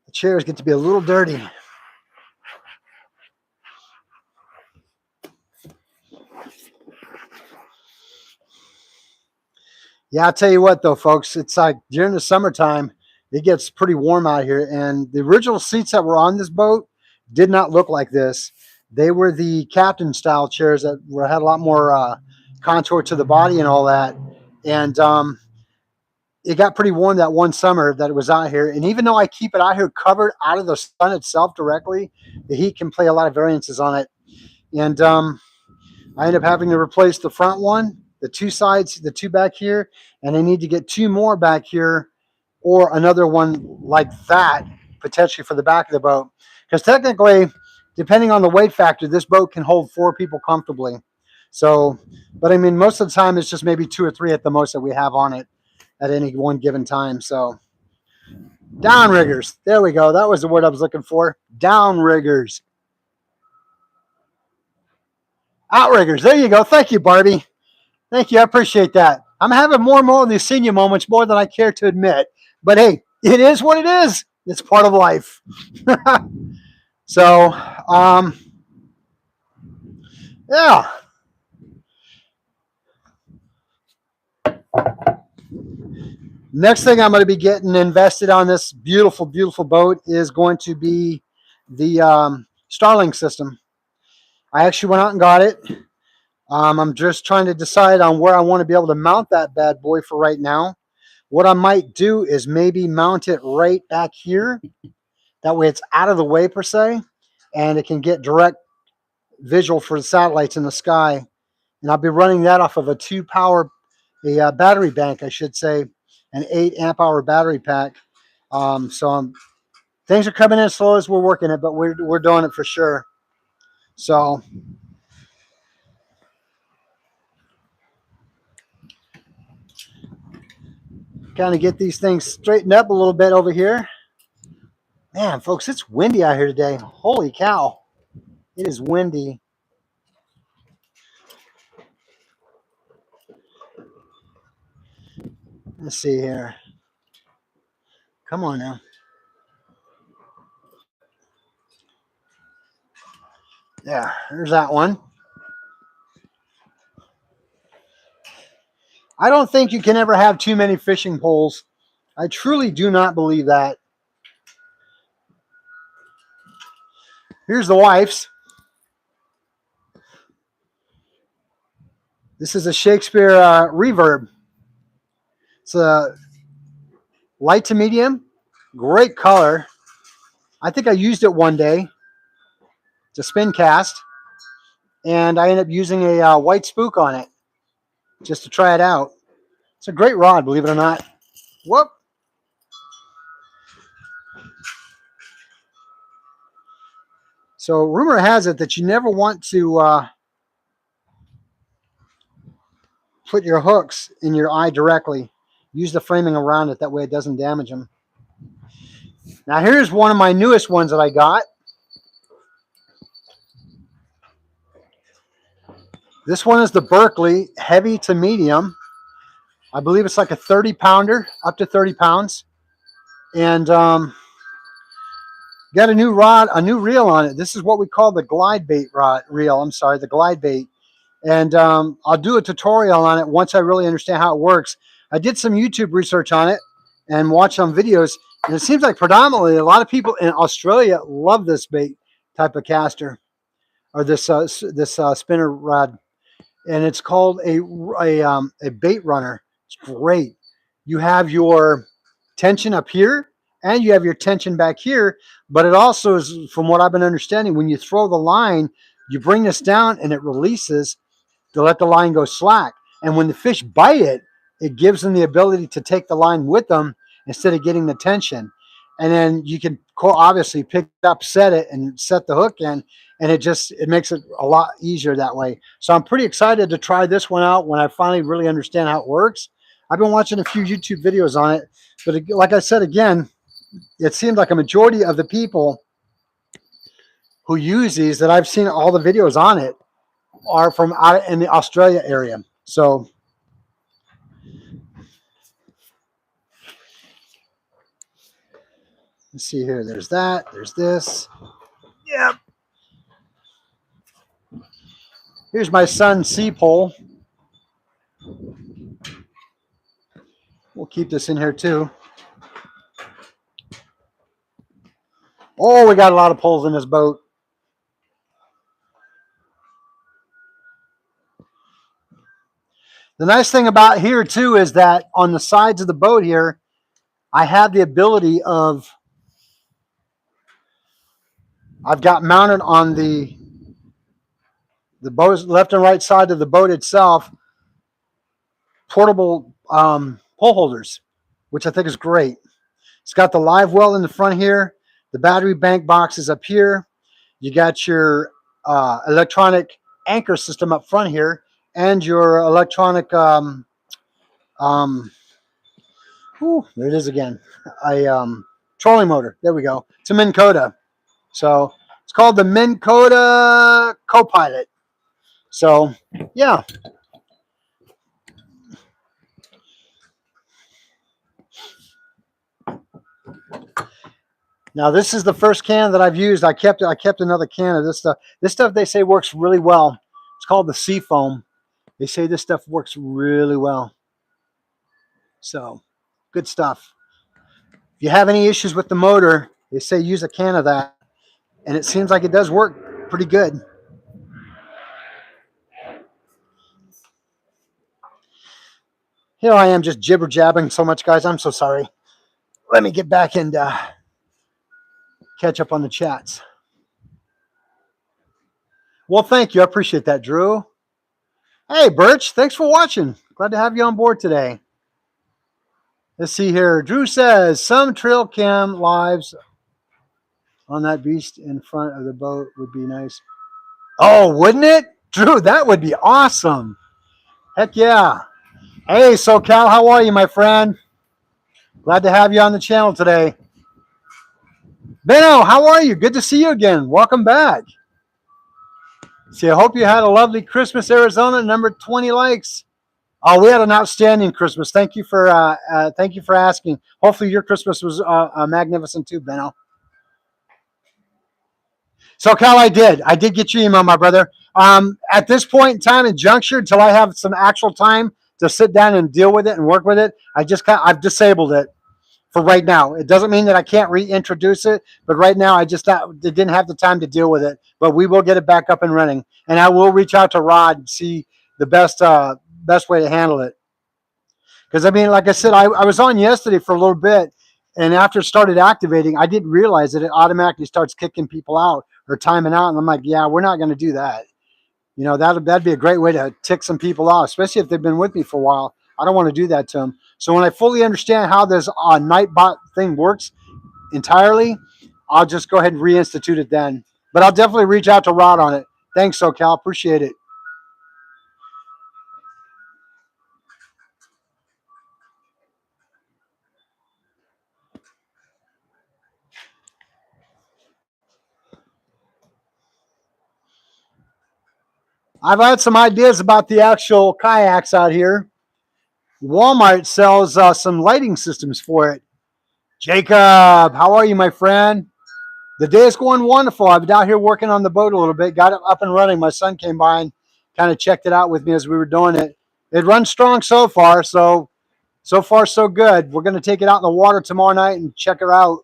the chairs get to be a little dirty. Yeah, I'll tell you what, though, folks, it's like during the summertime, it gets pretty warm out here. And the original seats that were on this boat did not look like this. They were the captain style chairs that had a lot more contour to the body and all that. And it got pretty warm that one summer that it was out here. And even though I keep it out here covered out of the sun itself directly, the heat can play a lot of variances on it. And I end up having to replace the front one, the two sides, the two back here, and I need to get two more back here or another one like that, potentially for the back of the boat. Because technically, depending on the weight factor, this boat can hold 4 people comfortably. So, but I mean, most of the time, it's just maybe 2 or 3 at the most that we have on it at any one given time. So, downriggers. There we go. That was the word I was looking for. Downriggers. Outriggers. There you go. Thank you, Barbie. Thank you. I appreciate that. I'm having more and more of these senior moments, more than I care to admit. But hey, it is what it is. It's part of life. So, yeah. Next thing I'm going to be getting invested on this beautiful, beautiful boat is going to be the Starlink system. I actually went out and got it. I'm just trying to decide on where I want to be able to mount that bad boy for right now. What I might do is maybe mount it right back here. That way it's out of the way per se, and it can get direct visual for the satellites in the sky. And I'll be running that off of a battery bank, I should say, an 8 amp hour battery pack. Things are coming in slow as we're working it, but we're doing it for sure. So kind of get these things straightened up a little bit over here. Man, folks, it's windy out here today. Holy cow. It is windy. Let's see here. Come on now. Yeah, there's that one. I don't think you can ever have too many fishing poles. I truly do not believe that. Here's the wife's. This is a Shakespeare reverb. It's a light to medium, great color. I think I used it one day. It's a spin cast, and I ended up using a white spook on it just to try it out. It's a great rod, believe it or not. Whoop. So rumor has it that you never want to put your hooks in your eye directly. Use the framing around it. That way it doesn't damage them. Now here's one of my newest ones that I got. This one is the Berkeley heavy to medium. I believe it's like a 30 pounder, up to 30 pounds. And got a new rod, a new reel on it. This is what we call the glide bait reel. I'm sorry, the glide bait. And I'll do a tutorial on it once I really understand how it works. I did some YouTube research on it and watched some videos. And it seems like predominantly a lot of people in Australia love this bait type of caster, or this spinner rod. And it's called a bait runner. It's great. You have your tension up here and you have your tension back here, but it also is, from what I've been understanding, when you throw the line, you bring this down and it releases to let the line go slack. And when the fish bite it, it gives them the ability to take the line with them instead of getting the tension. And then you can obviously pick it up, set it, and set the hook in, and it makes it a lot easier that way. So I'm pretty excited to try this one out when I finally really understand how it works. I've been watching a few YouTube videos on it, but like I said again, it seems like a majority of the people who use these that I've seen all the videos on it are from out in the Australia area. So let's see here. There's that. There's this. Yep. Here's my son's sea pole. We'll keep this in here too. Oh, we got a lot of poles in this boat. The nice thing about here too is that on the sides of the boat here, I have the ability of, I've got mounted on the boat left and right side of the boat itself, portable pole holders, which I think is great. It's got the live well in the front here. The battery bank box is up here. You got your electronic anchor system up front here, and your electronic there it is again, a trolling motor. There we go. It's a Minn Kota. So it's called the Minn Kota Copilot. So yeah. Now this is the first can that I've used. I kept another can of this stuff. This stuff they say works really well. It's called the sea foam. They say this stuff works really well. So good stuff. If you have any issues with the motor, they say use a can of that. And it seems like it does work pretty good. Here I am just jibber jabbing so much, guys. I'm so sorry. Let me get back and catch up on the chats. Well, thank you. I appreciate that, Drew. Hey, Birch, thanks for watching. Glad to have you on board today. Let's see here. Drew says, some trail cam lives on that beast in front of the boat would be nice. Oh, wouldn't it? Drew, that would be awesome. Heck yeah. Hey, SoCal, how are you, my friend? Glad to have you on the channel today. Benno, how are you? Good to see you again. Welcome back. See, I hope you had a lovely Christmas, Arizona. Number 20 likes. Oh, we had an outstanding Christmas. Thank you for asking. Hopefully your Christmas was magnificent too, Benno. So, Cal, I did get your email, my brother. At this point in time and juncture, until I have some actual time to sit down and deal with it and work with it, I've disabled it for right now. It doesn't mean that I can't reintroduce it, but right now I just didn't have the time to deal with it. But we will get it back up and running, and I will reach out to Rod and see the best way to handle it. Because I mean, like I said, I was on yesterday for a little bit, and after it started activating, I didn't realize that it automatically starts kicking people out or timing out, and I'm like, yeah, we're not going to do that. You know, that'd be a great way to tick some people off, especially if they've been with me for a while. I don't want to do that to them. So when I fully understand how this Nightbot thing works entirely, I'll just go ahead and reinstitute it then. But I'll definitely reach out to Rod on it. Thanks, SoCal. Appreciate it. I've had some ideas about the actual kayaks out here. Walmart sells some lighting systems for it. Jacob, how are you, my friend? The day is going wonderful. I've been out here working on the boat a little bit, got it up and running. My son came by and kind of checked it out with me as we were doing it. It runs strong so far, so far so good. We're going to take it out in the water tomorrow night and check her out.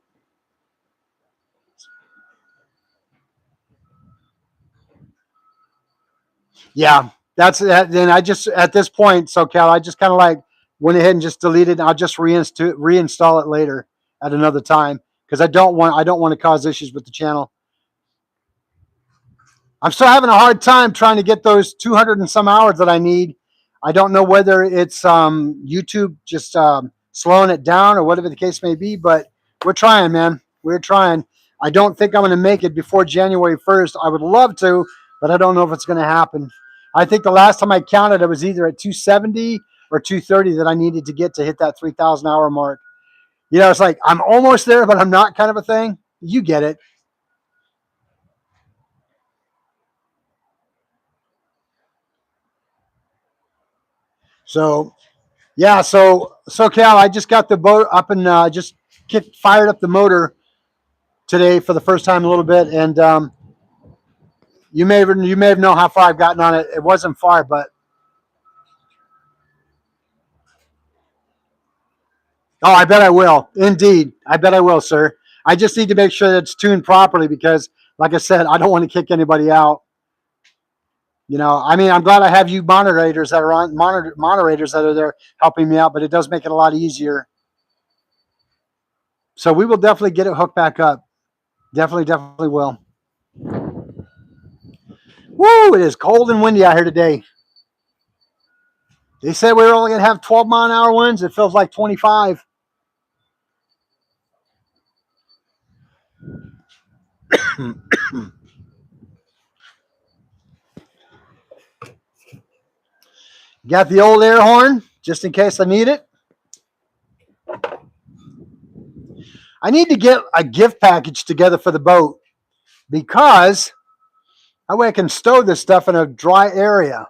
Yeah, that's that. Then I just at this point, so Cal, I just kind of like went ahead and just deleted. And I'll just reinstall it later at another time because I don't want to cause issues with the channel. I'm still having a hard time trying to get those 200 and some hours that I need. I don't know whether it's YouTube just slowing it down or whatever the case may be, but we're trying, man. We're trying. I don't think I'm going to make it before January 1st. I would love to, but I don't know if it's going to happen. I think the last time I counted, it was either at 270 or 230 that I needed to get to hit that 3,000 hour mark. You know, it's like I'm almost there, but I'm not kind of a thing. You get it. So yeah, so Cal, I just got the boat up and just fired up the motor today for the first time in a little bit, and you may have known how far I've gotten on it. It wasn't far, but oh, I bet I will. Indeed, I bet I will, sir. I just need to make sure that it's tuned properly because, like I said, I don't want to kick anybody out. You know, I mean, I'm glad I have you moderators that are there helping me out, but it does make it a lot easier. So we will definitely get it hooked back up. Definitely will. Woo! It is cold and windy out here today. They said we were only going to have 12-mile-an-hour winds. It feels like 25. Got the old air horn just in case I need it. I need to get a gift package together for the boat because that way I can stow this stuff in a dry area.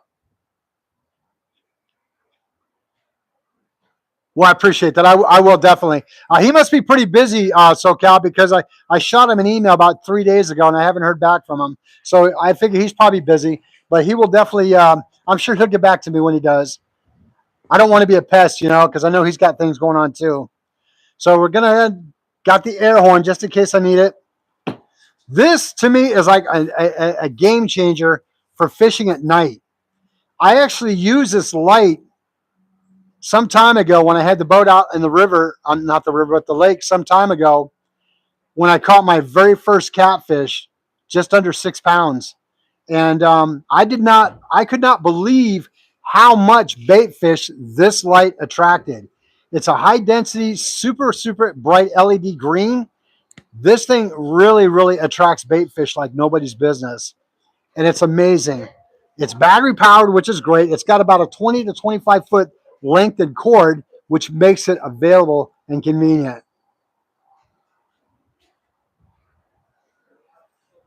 Well, I appreciate that. I will definitely. He must be pretty busy, SoCal, because I shot him an email about 3 days ago and I haven't heard back from him. So I figure he's probably busy, but he will definitely, I'm sure he'll get back to me when he does. I don't want to be a pest, because I know he's got things going on too. So we're going to got the air horn just in case I need it. This to me is like a game changer for fishing at night. I actually used this light some time ago when I had the boat out in the river, not the river, but the lake some time ago when I caught my very first catfish, just under 6 pounds. And I could not believe how much bait fish this light attracted. It's a high density, super, super bright LED green. This thing really, really attracts bait fish like nobody's business. And it's amazing. It's battery powered, which is great. It's got about a 20 to 25-foot length and cord, which makes it available and convenient.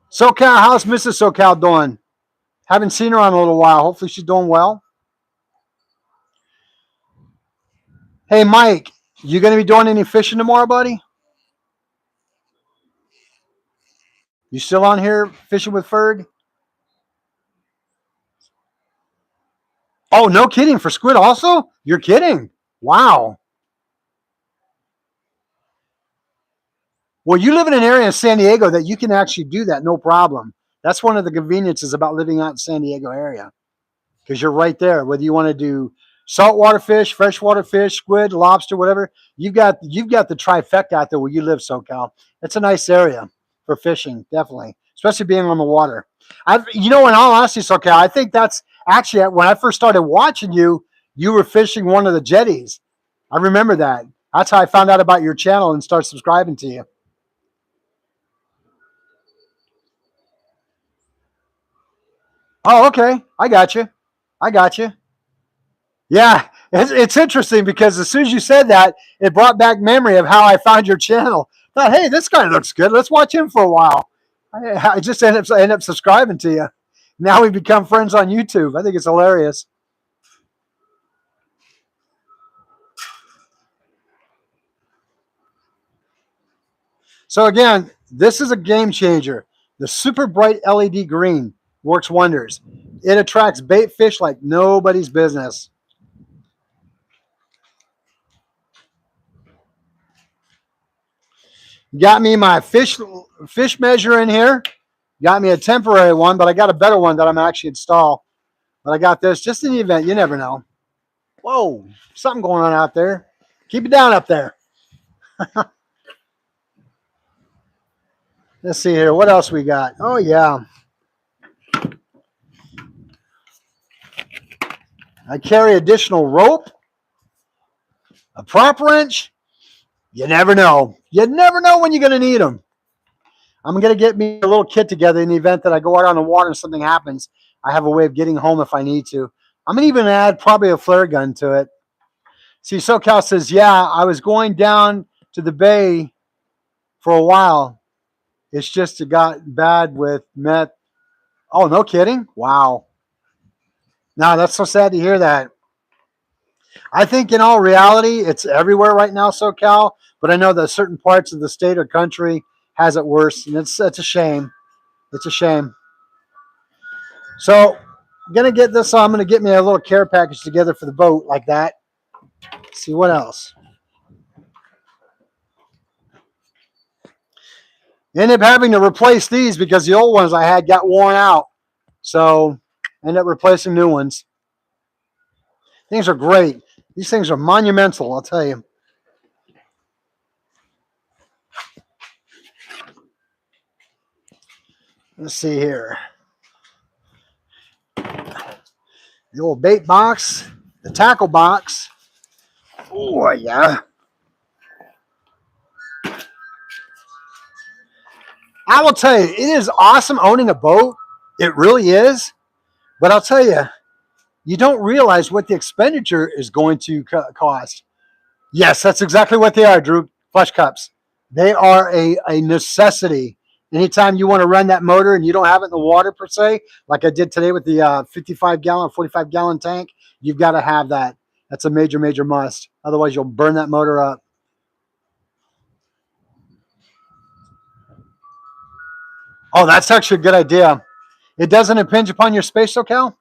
SoCal, how's Mrs. SoCal doing? Haven't seen her in a little while. Hopefully she's doing well. Hey, Mike, you going to be doing any fishing tomorrow, buddy? You still on here fishing with Ferg? Oh, no kidding. For squid also? You're kidding. Wow. Well, you live in an area in San Diego that you can actually do that, no problem. That's one of the conveniences about living out in San Diego area because you're right there. Whether you want to do saltwater fish, freshwater fish, squid, lobster, whatever, you've got the trifecta out there where you live, SoCal. It's a nice area for fishing, definitely, especially being on the water. In all honesty, SoCal, I think that's actually when I first started watching you. You were fishing one of the jetties. I remember that. That's how I found out about your channel and started subscribing to you. Oh, okay. I got you. I got you. Yeah, it's interesting because as soon as you said that, it brought back memory of how I found your channel. I thought, hey, this guy looks good. Let's watch him for a while. I just end up subscribing to you. Now we become friends on YouTube. I think it's hilarious. So again, this is a game changer. The super bright LED green works wonders. It attracts bait fish like nobody's business. Got me my fish measure in here. Got me a temporary one, but I got a better one that I'm actually install. But I got this just in the event. You never know. Whoa, something going on out there. Keep it down up there. Let's see here. What else we got? Oh, yeah. I carry additional rope, a prop wrench. You never know. You never know when you're going to need them. I'm going to get me a little kit together in the event that I go out on the water and something happens. I have a way of getting home if I need to. I'm going to even add probably a flare gun to it. See, SoCal says, yeah, I was going down to the bay for a while. It's just it got bad with meth. Oh, no kidding? Wow. No, that's so sad to hear that. I think in all reality, it's everywhere right now, SoCal. But I know that certain parts of the state or country has it worse, and it's a shame. It's a shame. So I'm gonna get this. I'm gonna get me a little care package together for the boat like that. Let's see what else. Ended up having to replace these because the old ones I had got worn out. So ended up replacing new ones. Things are great. These things are monumental, I'll tell you. Let's see here. The old bait box, the tackle box. Oh, yeah. I will tell you, it is awesome owning a boat. It really is. But I'll tell you, you don't realize what the expenditure is going to cost. Yes, that's exactly what they are, Drew. Flush cups. They are a necessity. Anytime you want to run that motor and you don't have it in the water per se, like I did today with the 55-gallon, 45-gallon tank, you've got to have that. That's a major, major must. Otherwise, you'll burn that motor up. Oh, that's actually a good idea. It doesn't impinge upon your space, SoCal?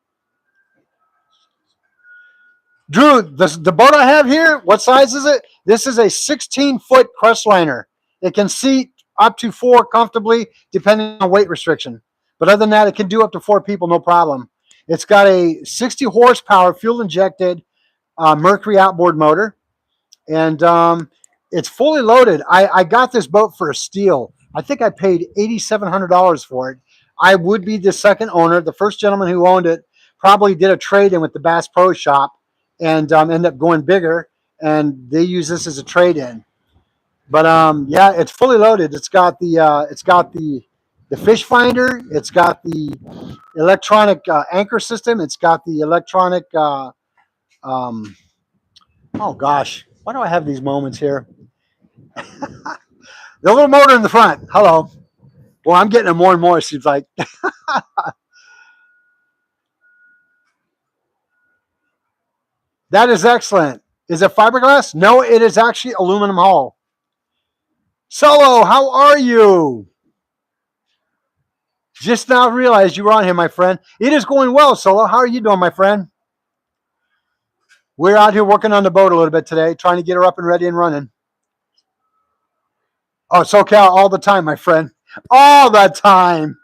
Drew, the boat I have here, what size is it? This is a 16-foot crestliner. It can seat up to 4 comfortably, depending on weight restriction. But other than that, it can do up to 4 people, no problem. It's got a 60 horsepower fuel-injected Mercury outboard motor, and it's fully loaded. I got this boat for a steal. I think I paid $8,700 for it. I would be the second owner. The first gentleman who owned it probably did a trade-in with the Bass Pro Shop and ended up going bigger, and they use this as a trade-in. But yeah, it's fully loaded. It's got the fish finder. It's got the electronic anchor system. It's got the electronic. Um, oh gosh, why do I have these moments here? The little motor in the front. Hello. Well, I'm getting it more and more. It seems like. That is excellent. Is it fiberglass? No, it is actually aluminum hull. Solo, how are you? Just now realized you were on here, my friend. It is going well, Solo. How are you doing, my friend? We're out here working on the boat a little bit today, trying to get her up and ready and running. Oh, SoCal all the time, my friend. All the time.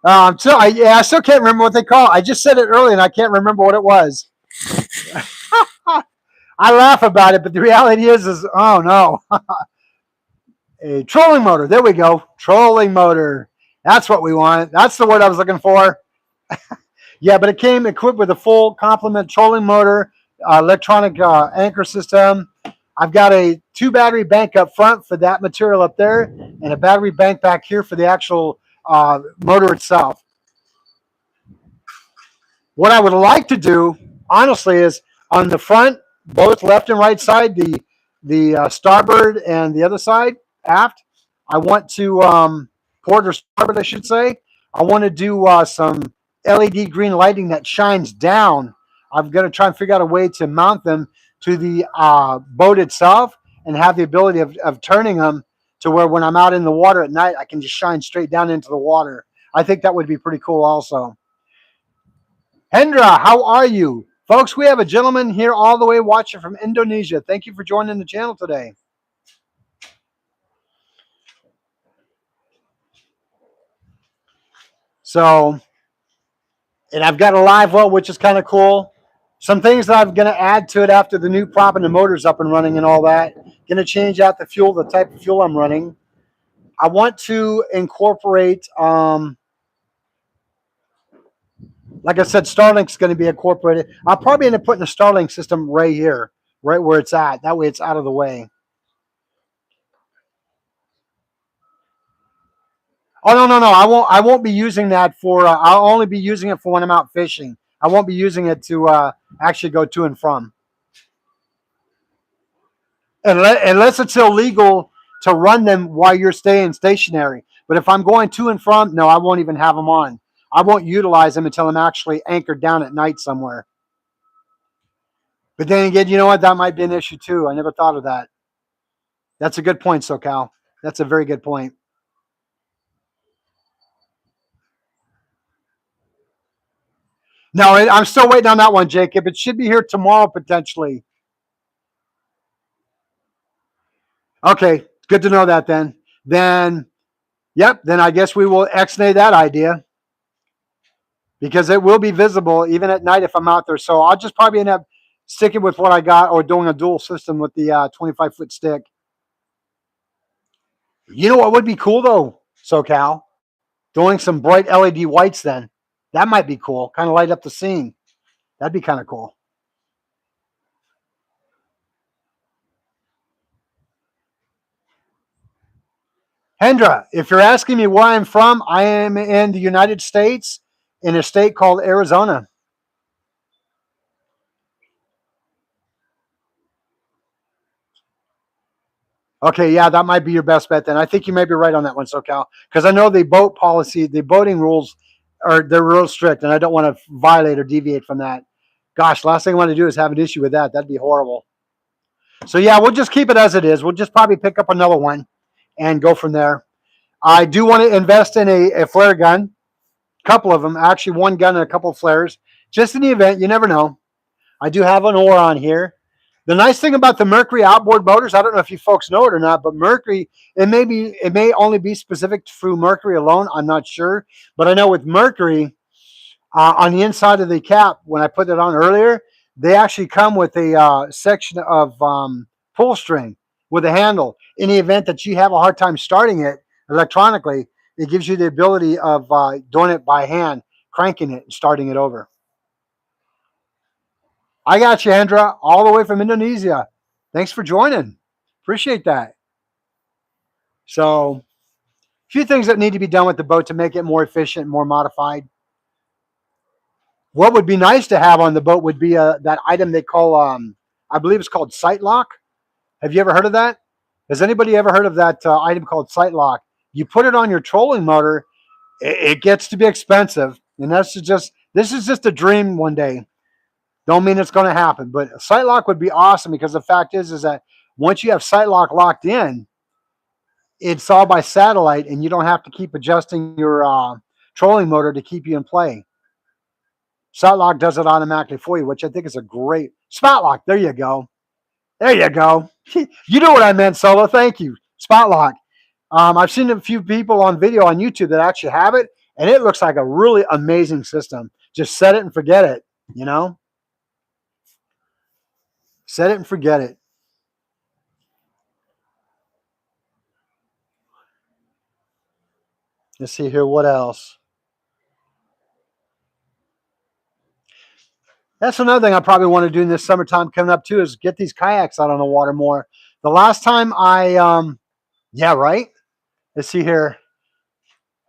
I still can't remember what they call it. I just said it earlier and I can't remember what it was. I laugh about it, but the reality is oh no. A trolling motor. There we go. Trolling motor. That's what we want. That's the word I was looking for. Yeah, but it came equipped with a full complement trolling motor, electronic anchor system. I've got a 2 battery bank up front for that material up there, and a battery bank back here for the actual motor itself. What I would like to do, honestly, is on the front, both left and right side, the starboard and the other side, aft. I want to port or starboard, I should say. I want to do some LED green lighting that shines down. I'm going to try and figure out a way to mount them to the boat itself and have the ability of turning them to where when I'm out in the water at night, I can just shine straight down into the water. I think that would be pretty cool also. Hendra, how are you? Folks, we have a gentleman here all the way watching from Indonesia. Thank you for joining the channel today. So, and I've got a live well, which is kind of cool. Some things that I'm going to add to it after the new prop and the motor's up and running and all that. Going to change out the fuel, the type of fuel I'm running. I want to incorporate, like I said, Starlink's going to be incorporated. I'll probably end up putting a Starlink system right here, right where it's at. That way it's out of the way. Oh no! I won't be using that for. I'll only be using it for when I'm out fishing. I won't be using it to actually go to and from, unless it's illegal to run them while you're staying stationary. But if I'm going to and from, no, I won't even have them on. I won't utilize them until I'm actually anchored down at night somewhere. But then again, you know what? That might be an issue too. I never thought of that. That's a good point, SoCal. That's a very good point. No, I'm still waiting on that one, Jacob. It should be here tomorrow potentially. Okay, good to know that then. Yep, then I guess we will X-nay that idea because it will be visible even at night if I'm out there. So I'll just probably end up sticking with what I got or doing a dual system with the 25-foot stick. You know what would be cool though, SoCal? Doing some bright LED whites then. That might be cool. Kind of light up the scene. That'd be kind of cool. Hendra, if you're asking me where I'm from, I am in the United States in a state called Arizona. Okay, yeah, that might be your best bet then. I think you may be right on that one, SoCal, because I know the boat policy, the boating rules they're real strict, and I don't want to violate or deviate from that. Gosh, last thing I want to do is have an issue with that. That'd be horrible. So yeah, we'll just keep it as it is. We'll just probably pick up another one and go from there. I do want to invest in a flare gun, a couple of them, actually one gun and a couple of flares, just in the event. You never know. I do have an oar on here. The nice thing about the Mercury outboard motors, I don't know if you folks know it or not, but Mercury, it may only be specific to Mercury alone. I'm not sure, but I know with Mercury on the inside of the cap, when I put it on earlier, they actually come with a section of pull string with a handle. In the event that you have a hard time starting it electronically, it gives you the ability of doing it by hand, cranking it and starting it over. I got you, Hendra, all the way from Indonesia. Thanks for joining. Appreciate that. So, a few things that need to be done with the boat to make it more efficient, more modified. What would be nice to have on the boat would be that item they call, I believe it's called sight lock. Have you ever heard of that? Has anybody ever heard of that item called sight lock? You put it on your trolling motor, it gets to be expensive, and this is just a dream one day. Don't mean it's going to happen, but sight lock would be awesome because the fact is that once you have sight lock locked in, it's all by satellite, and you don't have to keep adjusting your trolling motor to keep you in play. Sight lock does it automatically for you, which I think is a great spot lock. There you go. There you go. You know what I meant, Solo. Thank you. spot lock. I've seen a few people on video on YouTube that actually have it, and it looks like a really amazing system. Just set it and forget it, you know? Set it and forget it. Let's see here, what else? That's another thing I probably want to do in this summertime coming up too, is get these kayaks out on the water more. The last time yeah, right? Let's see here.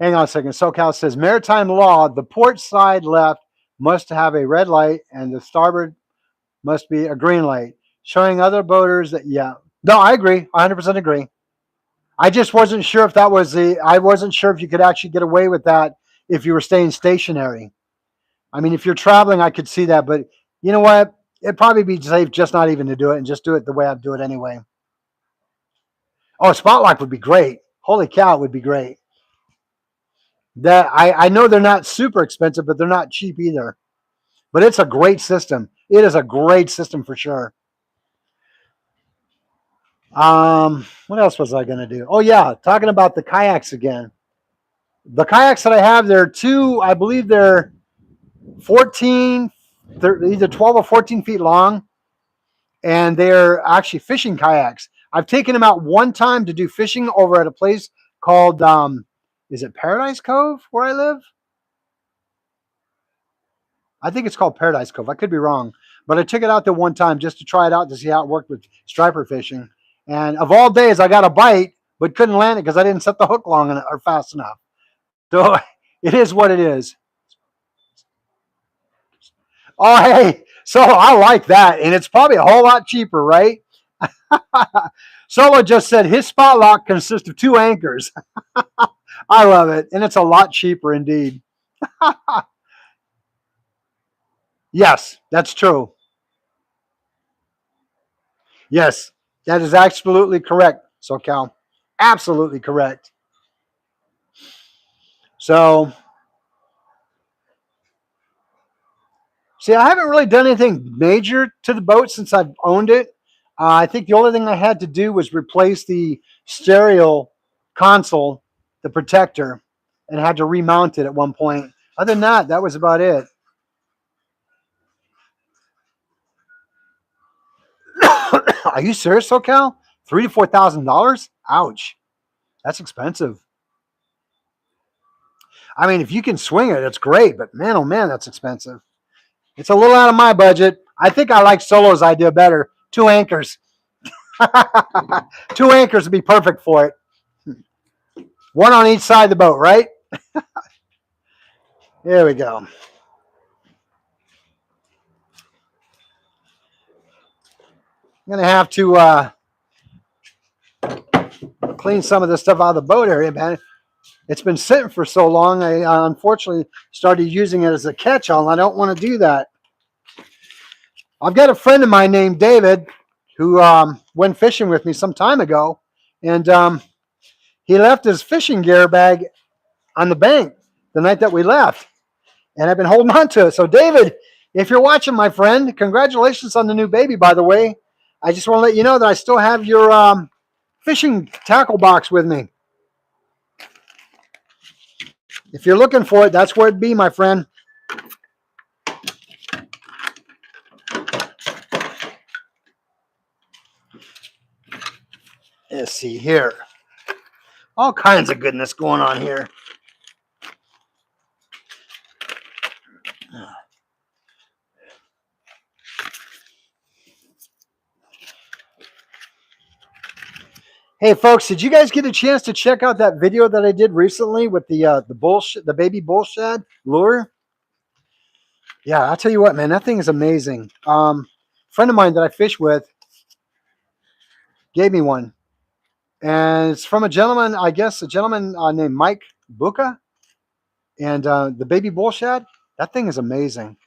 Hang on a second. SoCal says, maritime law, the port side left must have a red light and the starboard must be a green light, showing other boaters that, yeah. No, I agree. 100% agree. I just wasn't sure if that was I wasn't sure if you could actually get away with that if you were staying stationary. I mean, if you're traveling, I could see that, but you know what? It'd probably be safe just not even to do it and just do it the way I do it anyway. Oh, spot lock would be great. Holy cow, it would be great. That I know they're not super expensive, but they're not cheap either. But it's a great system. It is a great system for sure. What else was I gonna do? Oh yeah, talking about the kayaks again. The kayaks that I have, they're two, I believe they're 14, they're either 12 or 14 feet long, and they're actually fishing kayaks. I've taken them out one time to do fishing over at a place called, is it Paradise Cove where I live? I think it's called Paradise Cove. I could be wrong, but I took it out there one time just to try it out to see how it worked with striper fishing. And of all days, I got a bite, but couldn't land it because I didn't set the hook long enough or fast enough. So it is what it is. Oh, hey, so I like that, and it's probably a whole lot cheaper, right? Solo just said his spot lock consists of 2 anchors. I love it, and it's a lot cheaper indeed. Yes, that's true. Yes, that is absolutely correct, SoCal. Absolutely correct. So, see, I haven't really done anything major to the boat since I've owned it. I think the only thing I had to do was replace the stereo console, the protector, and had to remount it at one point. Other than that, that was about it. Are you serious, SoCal? $3,000 to $4,000? Ouch, that's expensive. I mean, if you can swing it, it's great. But man, oh man, that's expensive. It's a little out of my budget. I think I like Solo's idea better. 2 anchors. 2 anchors would be perfect for it. One on each side of the boat, right? There we go. I'm going to have to clean some of this stuff out of the boat area, man. It's been sitting for so long, I unfortunately started using it as a catch-all, and I don't want to do that. I've got a friend of mine named David who went fishing with me some time ago, and he left his fishing gear bag on the bank the night that we left, and I've been holding on to it. So, David, if you're watching, my friend, congratulations on the new baby, by the way. I just want to let you know that I still have your fishing tackle box with me. If you're looking for it, that's where it'd be, my friend. Let's see here. All kinds of goodness going on here. Hey folks, did you guys get a chance to check out that video that I did recently with the baby bull shad lure? Yeah, I'll tell you what, man, that thing is amazing. Friend of mine that I fish with gave me one, and it's from a gentleman, I guess, named Mike Buka, and the baby bull shad. That thing is amazing.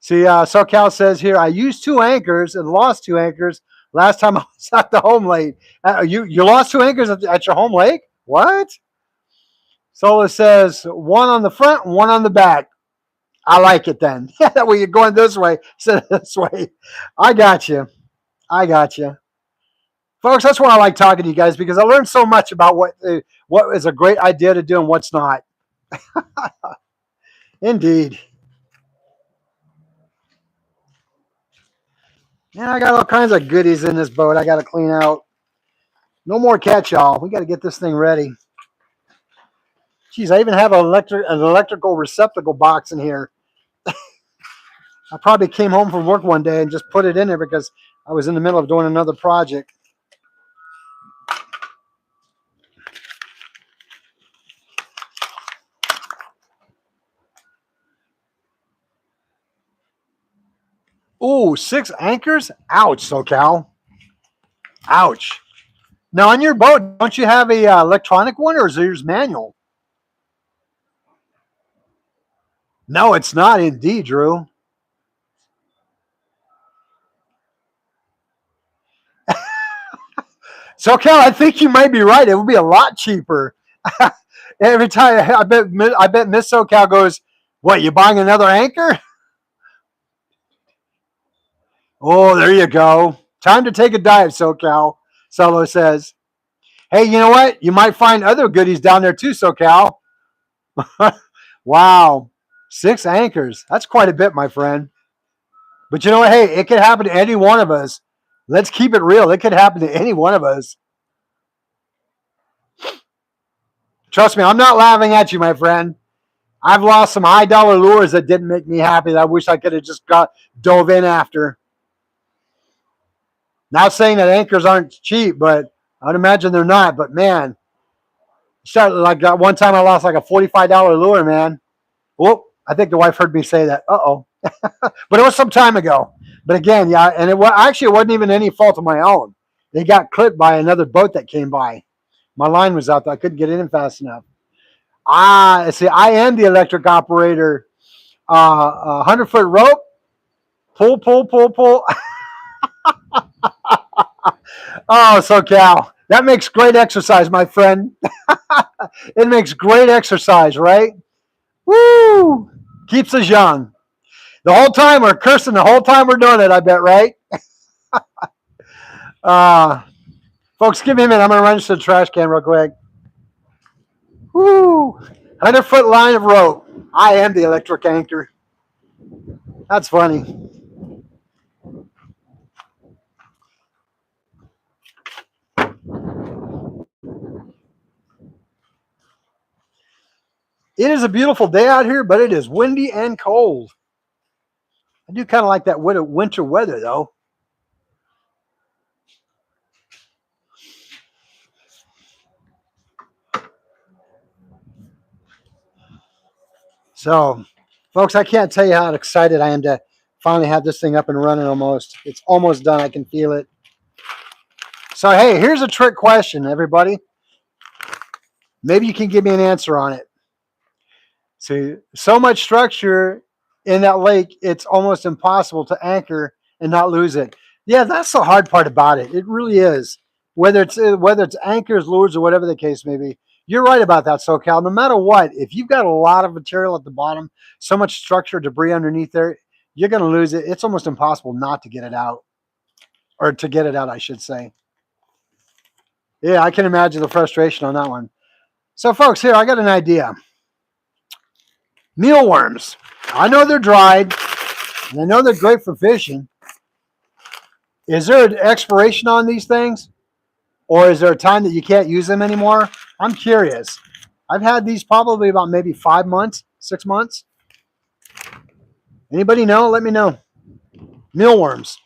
See, SoCal says here, I used 2 anchors and lost 2 anchors last time I was at the home lake. You lost 2 anchors at your home lake? What? Sola says, 1 on the front, 1 on the back. I like it then. Yeah, that way you're going this way instead of this way. I got you. I got you. Folks, that's why I like talking to you guys because I learned so much about what is a great idea to do and what's not. Indeed. Yeah, I got all kinds of goodies in this boat I got to clean out. No more catch, y'all. We got to get this thing ready. Geez, I even have an electrical receptacle box in here. I probably came home from work one day and just put it in there because I was in the middle of doing another project. Ooh, 6 anchors? Ouch, SoCal. Ouch. Now, on your boat, don't you have a electronic one or is yours manual? No, it's not indeed, Drew. SoCal, I think you might be right. It would be a lot cheaper. Every time, I bet Miss SoCal goes, what, you buying another anchor? Oh, there you go. Time to take a dive, SoCal, Solo says. Hey, you know what? You might find other goodies down there too, SoCal. Wow. 6 anchors. That's quite a bit, my friend. But you know what? Hey, it could happen to any one of us. Let's keep it real. It could happen to any one of us. Trust me, I'm not laughing at you, my friend. I've lost some high dollar lures that didn't make me happy that I wish I could have just got dove in after. Not saying that anchors aren't cheap, but I'd imagine they're not. But man, like one time I lost like a $45 lure, man. Whoop. I think the wife heard me say that. Uh-oh. But it was some time ago. But again, yeah, and it wasn't even any fault of my own. They got clipped by another boat that came by. My line was out there. I couldn't get in fast enough. See, I am the electric operator. 100-foot rope. Pull, pull, pull, pull. Oh, SoCal. That makes great exercise, my friend. It makes great exercise, right? Woo! Keeps us young. The whole time we're cursing, the whole time we're doing it, I bet, right? Uh, Folks, give me a minute. I'm going to run to the trash can real quick. Woo! 100-foot line of rope. I am the electric anchor. That's funny. It is a beautiful day out here, but it is windy and cold. I do kind of like that winter weather, though. So, folks, I can't tell you how excited I am to finally have this thing up and running almost. It's almost done. I can feel it. So, hey, here's a trick question, everybody. Maybe you can give me an answer on it. See, so much structure in that lake, it's almost impossible to anchor and not lose it. Yeah, that's the hard part about it. It really is. Whether it's anchors, lures, or whatever the case may be. You're right about that, SoCal. No matter what, if you've got a lot of material at the bottom, so much structure, debris underneath there, you're going to lose it. It's almost impossible not to get it out, or to get it out, I should say. Yeah, I can imagine the frustration on that one. So, folks, here I got an idea. Mealworms. I know they're dried, and I know they're great for fishing. Is there an expiration on these things? Or is there a time that you can't use them anymore? I'm curious. I've had these probably about maybe 5 months, 6 months. Anybody know? Let me know. Mealworms.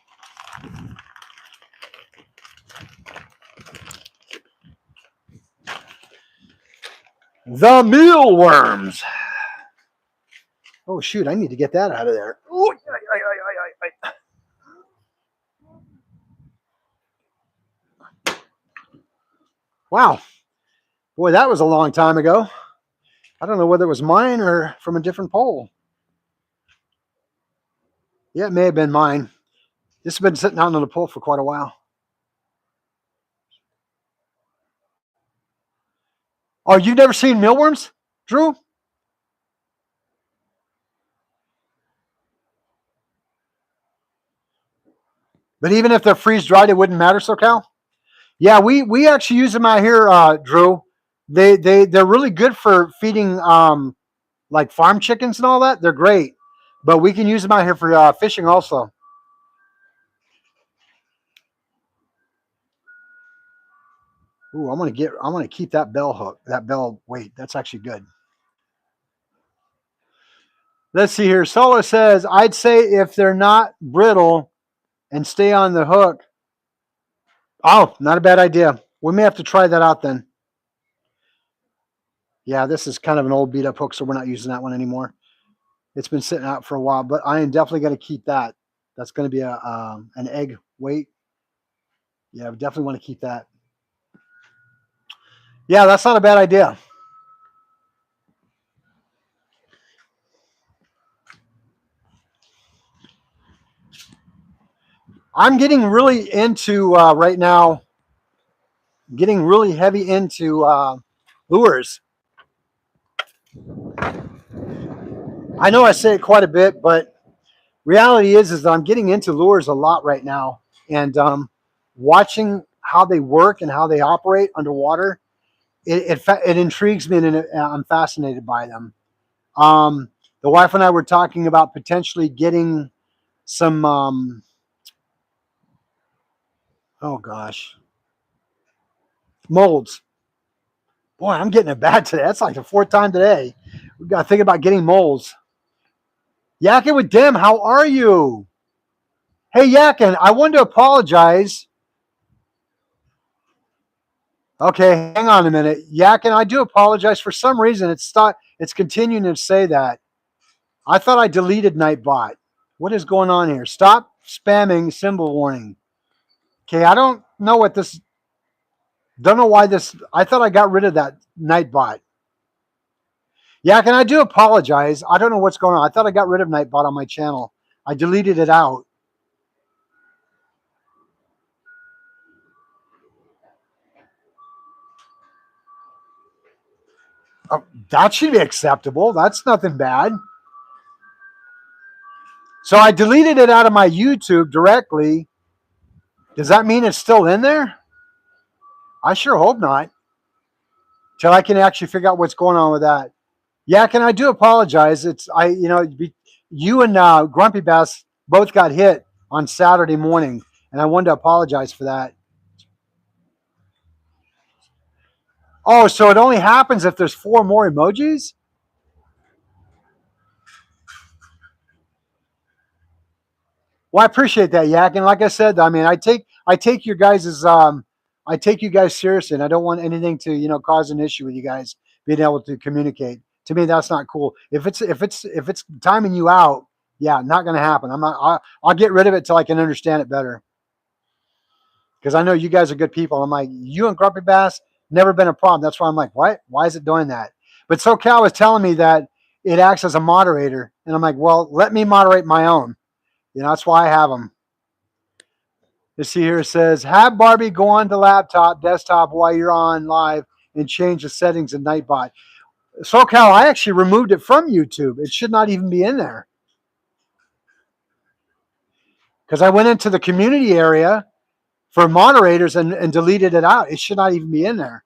The mealworms. Oh, shoot. I need to get that out of there. Ooh, wow. Boy, that was a long time ago. I don't know whether it was mine or from a different pole. Yeah, it may have been mine. This has been sitting out on the pole for quite a while. Oh, you've never seen mealworms, Drew? But even if they're freeze dried, it wouldn't matter, SoCal. Yeah, we actually use them out here, Drew. They're really good for feeding like farm chickens and all that. They're great, but we can use them out here for fishing also. Ooh, I'm gonna keep that bell hook. That bell weight. That's actually good. Let's see here. Solo says, I'd say if they're not brittle and stay on the hook. Oh, not a bad idea. We may have to try that out then. Yeah, this is kind of an old beat up hook, so we're not using that one anymore. It's been sitting out for a while, but I am definitely going to keep that. That's going to be a an egg weight. Yeah, we definitely want to keep that. Yeah, that's not a bad idea. I'm getting really into right now, getting really heavy into lures. I know I say it quite a bit, but reality is that I'm getting into lures a lot right now, and watching how they work and how they operate underwater. It intrigues me, and I'm fascinated by them. Um, the wife and I were talking about potentially getting some. Oh gosh, molds. Boy, I'm getting it bad today. That's like the fourth time today. We got to think about getting molds. Yakin with Dim, how are you? Hey Yakin, I wanted to apologize. Okay, hang on a minute. Yakin, I do apologize. For some reason, it's continuing to say that. I thought I deleted Nightbot. What is going on here? Stop spamming symbol warning. Okay, I don't know what this. Don't know why this. I thought I got rid of that Nightbot. Yakin, I do apologize. I don't know what's going on. I thought I got rid of Nightbot on my channel. I deleted it out. Oh, that should be acceptable. That's nothing bad. So I deleted it out of my YouTube directly. Does that mean it's still in there? I sure hope not. Till I can actually figure out what's going on with that. Yeah, can I do apologize? It's you and Grumpy Bass both got hit on Saturday morning, and I wanted to apologize for that. Oh, so it only happens if there's four more emojis? Well, I appreciate that, Yak. And like I said, I mean, I take your guys's I take you guys seriously, and I don't want anything to cause an issue with you guys being able to communicate. To me, that's not cool. If it's timing you out, yeah, not going to happen. I'm not. I'll get rid of it till I can understand it better. Because I know you guys are good people. I'm like, you and Grumpy Bass never been a problem. That's why I'm like, what? Why is it doing that? But SoCal was telling me that it acts as a moderator, and I'm like, well, let me moderate my own. That's why I have them. This here says, have Barbie go on the laptop, desktop while you're on live and change the settings in Nightbot. SoCal, I actually removed it from YouTube. It should not even be in there. Because I went into the community area for moderators and deleted it out. It should not even be in there.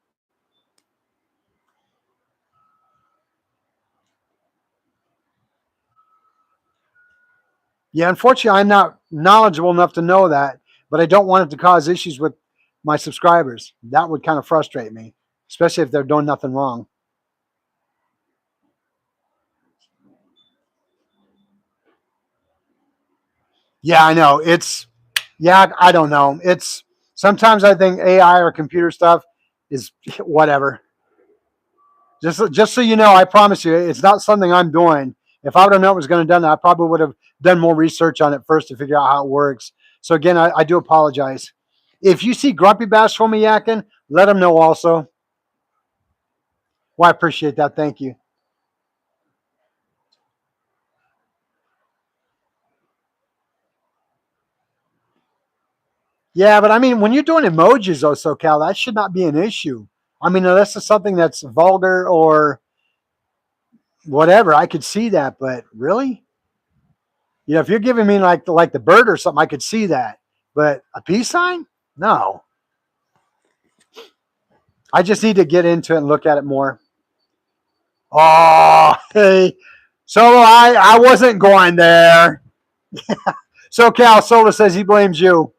Yeah, unfortunately, I'm not knowledgeable enough to know that, but I don't want it to cause issues with my subscribers. That would kind of frustrate me, especially if they're doing nothing wrong. Yeah, I know. I don't know. It's sometimes I think AI or computer stuff is whatever. Just so you know, I promise you, it's not something I'm doing. If I would have known it was going to done that, I probably would have done more research on it first to figure out how it works. So again, I do apologize. If you see Grumpy Bass from me yakking, let him know also. Well, I appreciate that. Thank you. Yeah, but I mean, when you're doing emojis, though, SoCal, that should not be an issue. I mean, unless it's something that's vulgar or whatever, I could see that. But really, if you're giving me like the bird or something, I could see that. But a peace sign? No. I just need to get into it and look at it more. Oh, hey. So I wasn't going there. So Cal Sola says he blames you.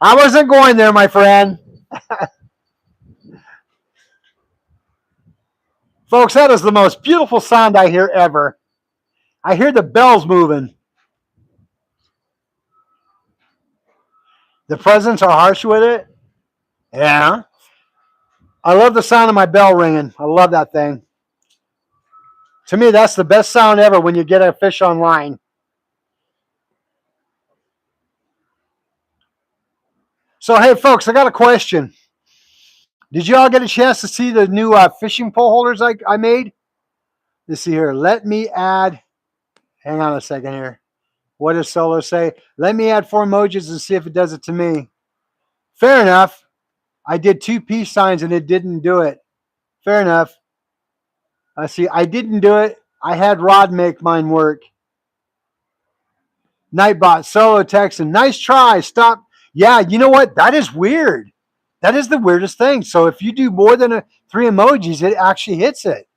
I wasn't going there, my friend. Folks, that is the most beautiful sound I hear ever. I hear the bells moving. The presents are harsh with it. Yeah. I love the sound of my bell ringing. I love that thing. To me, that's the best sound ever when you get a fish online. So, hey, folks, I got a question. Did you all get a chance to see the new fishing pole holders I made? Let's see here. Let me add. Hang on a second here. What does Solo say? Let me add 4 emojis and see if it does it to me. Fair enough. I did 2 peace signs and it didn't do it. Fair enough. See, I didn't do it. I had Rod make mine work. Nightbot, Solo texting. Nice try. Stop. Yeah, you know what? That is weird. That is the weirdest thing. So if you do more than 3 emojis, it actually hits it.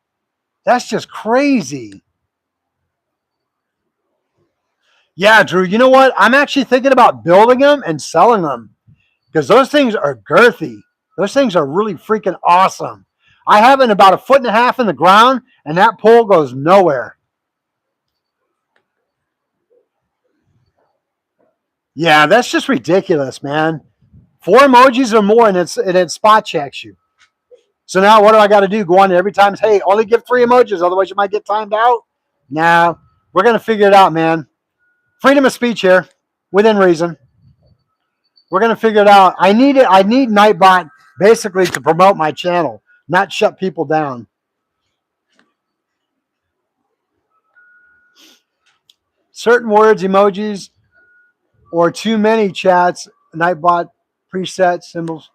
That's just crazy. Yeah, Drew, you know what? I'm actually thinking about building them and selling them because those things are girthy. Those things are really freaking awesome. I have it about 1.5 feet in the ground, and that pole goes nowhere. Yeah, that's just ridiculous, man. 4 emojis or more, and it spot checks you. So now what do I got to do? Go on every time? Hey, only give 3 emojis, otherwise you might get timed out. Nah, we're gonna figure it out, man. Freedom of speech here, within reason. We're gonna figure it out. I need it. I need Nightbot basically to promote my channel, not shut people down. Certain words, emojis, or too many chats, Nightbot preset symbols.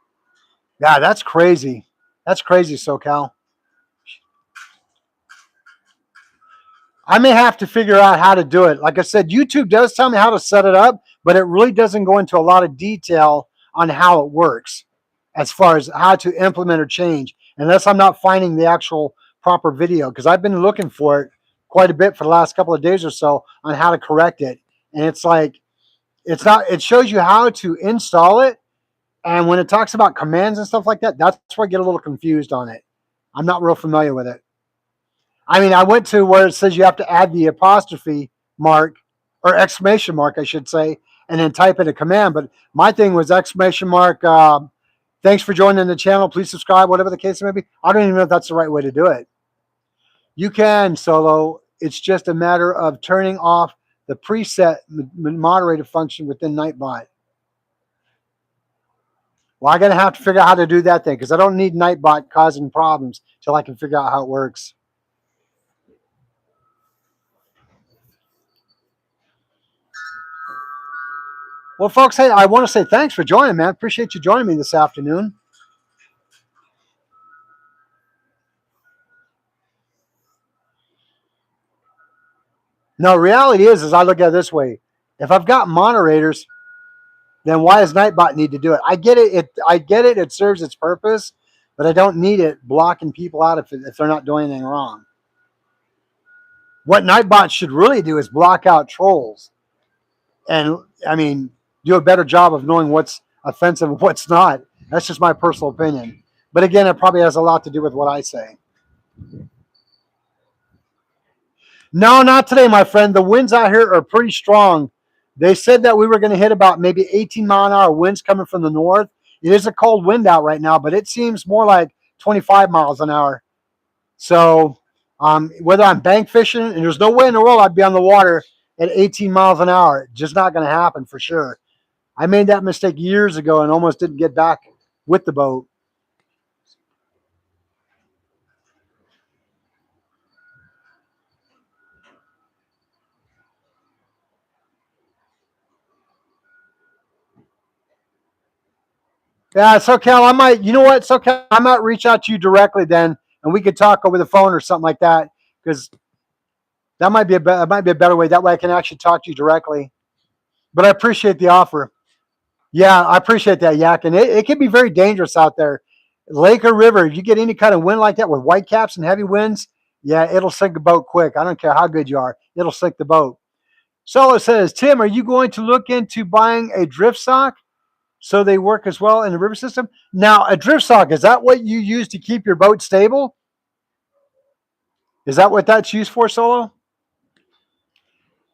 Yeah, that's crazy. That's crazy, SoCal. I may have to figure out how to do it. Like I said, YouTube does tell me how to set it up, but it really doesn't go into a lot of detail on how it works as far as how to implement or change, unless I'm not finding the actual proper video, because I've been looking for it quite a bit for the last couple of days or so on how to correct it. And it's like, it's not, it shows you how to install it. And when it talks about commands and stuff like that, that's where I get a little confused on it. I'm not real familiar with it. I mean, I went to where it says you have to add the apostrophe mark or exclamation mark, I should say, and then type in a command. But my thing was exclamation mark. Thanks for joining the channel. Please subscribe, whatever the case may be. I don't even know if that's the right way to do it. You can, Solo. It's just a matter of turning off the preset moderator function within Nightbot. Well, I'm going to have to figure out how to do that thing because I don't need Nightbot causing problems till I can figure out how it works. Well, folks, hey, I want to say thanks for joining, man. Appreciate you joining me this afternoon. No, reality is I look at it this way. If I've got moderators, then why does Nightbot need to do it? I get it. I get it. It serves its purpose, but I don't need it blocking people out if they're not doing anything wrong. What Nightbot should really do is block out trolls, and I mean, do a better job of knowing what's offensive and what's not. That's just my personal opinion. But again, it probably has a lot to do with what I say. No, not today, my friend. The winds out here are pretty strong. They said that we were going to hit about maybe 18-mile-an-hour winds coming from the north. It is a cold wind out right now, but it seems more like 25 miles an hour. So whether I'm bank fishing, and there's no way in the world I'd be on the water at 18 miles an hour. Just not going to happen for sure. I made that mistake years ago and almost didn't get back with the boat. Yeah, SoCal, I might, you know what, SoCal, I might reach out to you directly then, and we could talk over the phone or something like that, because that might be a better way. That way I can actually talk to you directly. but I appreciate the offer. Yeah, I appreciate that, Yak. And it can be very dangerous out there. Lake or river, if you get any kind of wind like that with white caps and heavy winds, yeah, it'll sink the boat quick. I don't care how good you are, it'll sink the boat. Solo says, Tim, are you going to look into buying a drift sock so they work as well in the river system? Now, a drift sock, is that what you use to keep your boat stable? Is that what that's used for, Solo?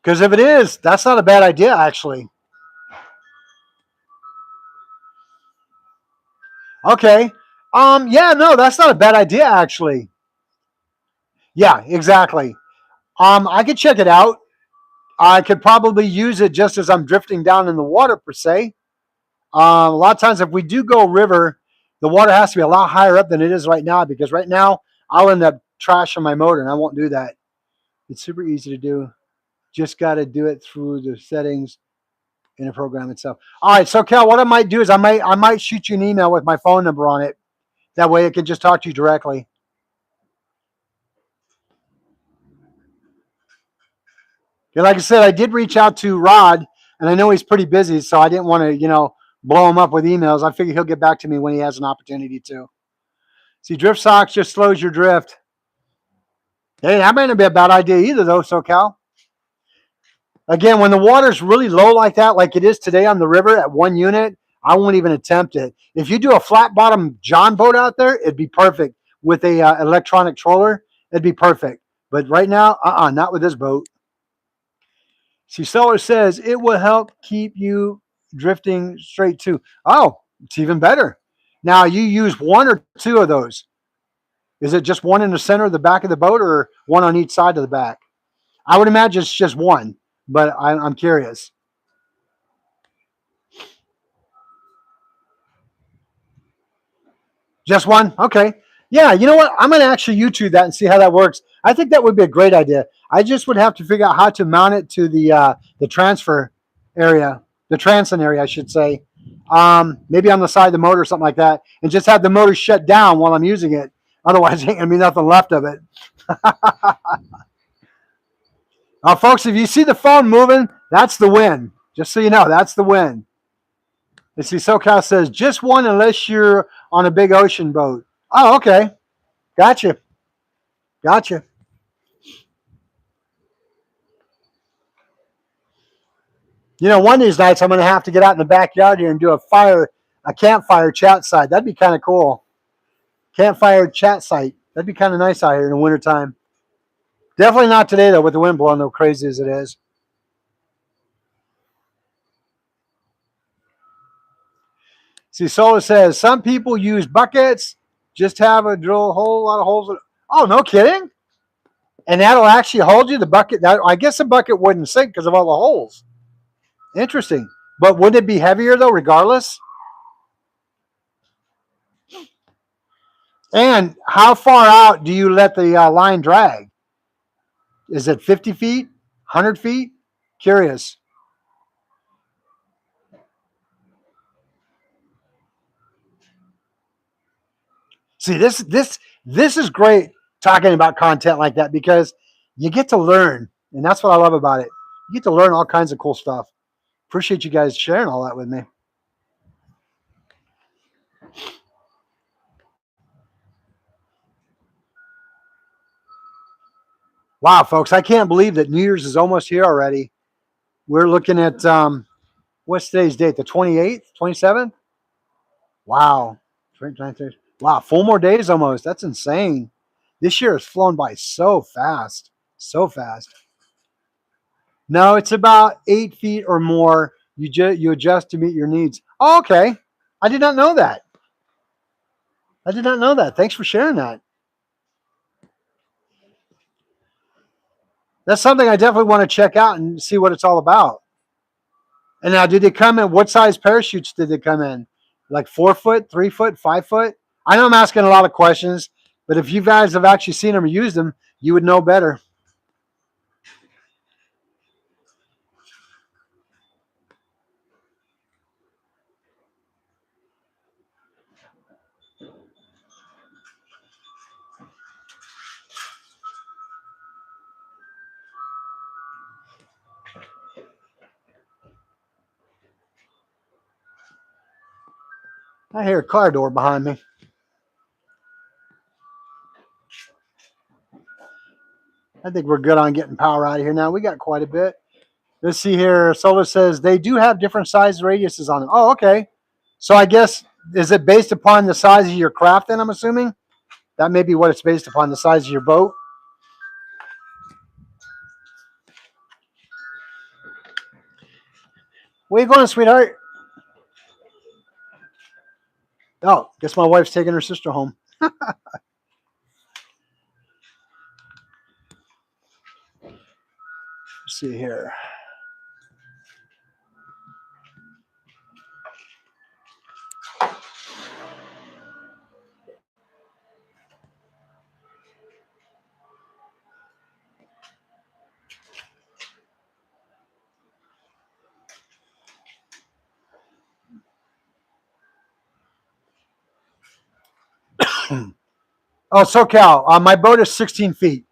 Because if it is, that's not a bad idea, actually. Okay. Yeah, no, that's not a bad idea, actually. Yeah, exactly. I could check it out. I could probably use it just as I'm drifting down in the water, per se. A lot of times, if we do go river, the water has to be a lot higher up than it is right now because right now I'll end up trashing my motor, and I won't do that. It's super easy to do. Just got to do it through the settings in the program itself. All right, so Cal, what I might do is I might shoot you an email with my phone number on it. That way, I can just talk to you directly. And like I said, I did reach out to Rod, and I know he's pretty busy, so I didn't want to, blow him up with emails. I figure he'll get back to me when he has an opportunity to. See, drift socks just slows your drift. Hey, that might not be a bad idea either, though, SoCal. Again, when the water's really low like that, like it is today on the river at 1 unit, I won't even attempt it. If you do a flat bottom John boat out there, it'd be perfect with a electronic troller. It'd be perfect. But right now, not with this boat. See, Solar says it will help keep you drifting straight too. Oh, it's even better. Now, you use one or two of those. Is it just one in the center of the back of the boat or one on each side of the back? I would imagine it's just one, but I'm curious. Just one? Okay. Yeah, you know what? I'm going to actually YouTube that and see how that works. I think that would be a great idea. I just would have to figure out how to mount it to the transfer area, the transom area, I should say. Maybe on the side of the motor or something like that, and just have the motor shut down while I'm using it. Otherwise, ain't gonna be nothing left of it. Folks, if you see the phone moving, that's the win. Just so you know, that's the win. Let's see, SoCal says just one unless you're on a big ocean boat. Oh, okay. Gotcha. Gotcha. One of these nights I'm going to have to get out in the backyard here and do a campfire chat site. That'd be kind of cool. Campfire chat site. That'd be kind of nice out here in the wintertime. Definitely not today, though, with the wind blowing though crazy as it is. See, Solar says some people use buckets, just have a drill a whole lot of holes. Oh, no kidding. And that'll actually hold you. The bucket, I guess the bucket wouldn't sink because of all the holes. Interesting. But wouldn't it be heavier, though, regardless? And how far out do you let the line drag? Is it 50 feet? 100 feet? Curious. See, this is great talking about content like that because you get to learn, and that's what I love about it. You get to learn all kinds of cool stuff. Appreciate you guys sharing all that with me. Wow, folks, I can't believe that New Year's is almost here already. We're looking at what's today's date? The 28th, 27th? Wow. Wow, 4 more days almost. That's insane. This year has flown by so fast. So fast. No, it's about 8 feet or more. You adjust to meet your needs. Oh, okay. I did not know that. I did not know that. Thanks for sharing that. That's something I definitely want to check out and see what it's all about. And now, did they come in? What size parachutes did they come in? Like 4 foot, 3 foot, 5 foot? I know I'm asking a lot of questions, but if you guys have actually seen them or used them, you would know better. I hear a car door behind me. I think we're good on getting power out of here now. We got quite a bit. Let's see here. Solar says they do have different size radiuses on them. Oh, okay. So I guess, is it based upon the size of your craft then, I'm assuming? That may be what it's based upon, the size of your boat. Where you going, sweetheart? Oh, guess my wife's taking her sister home. Let's see here. Oh, SoCal. My boat is 16 feet.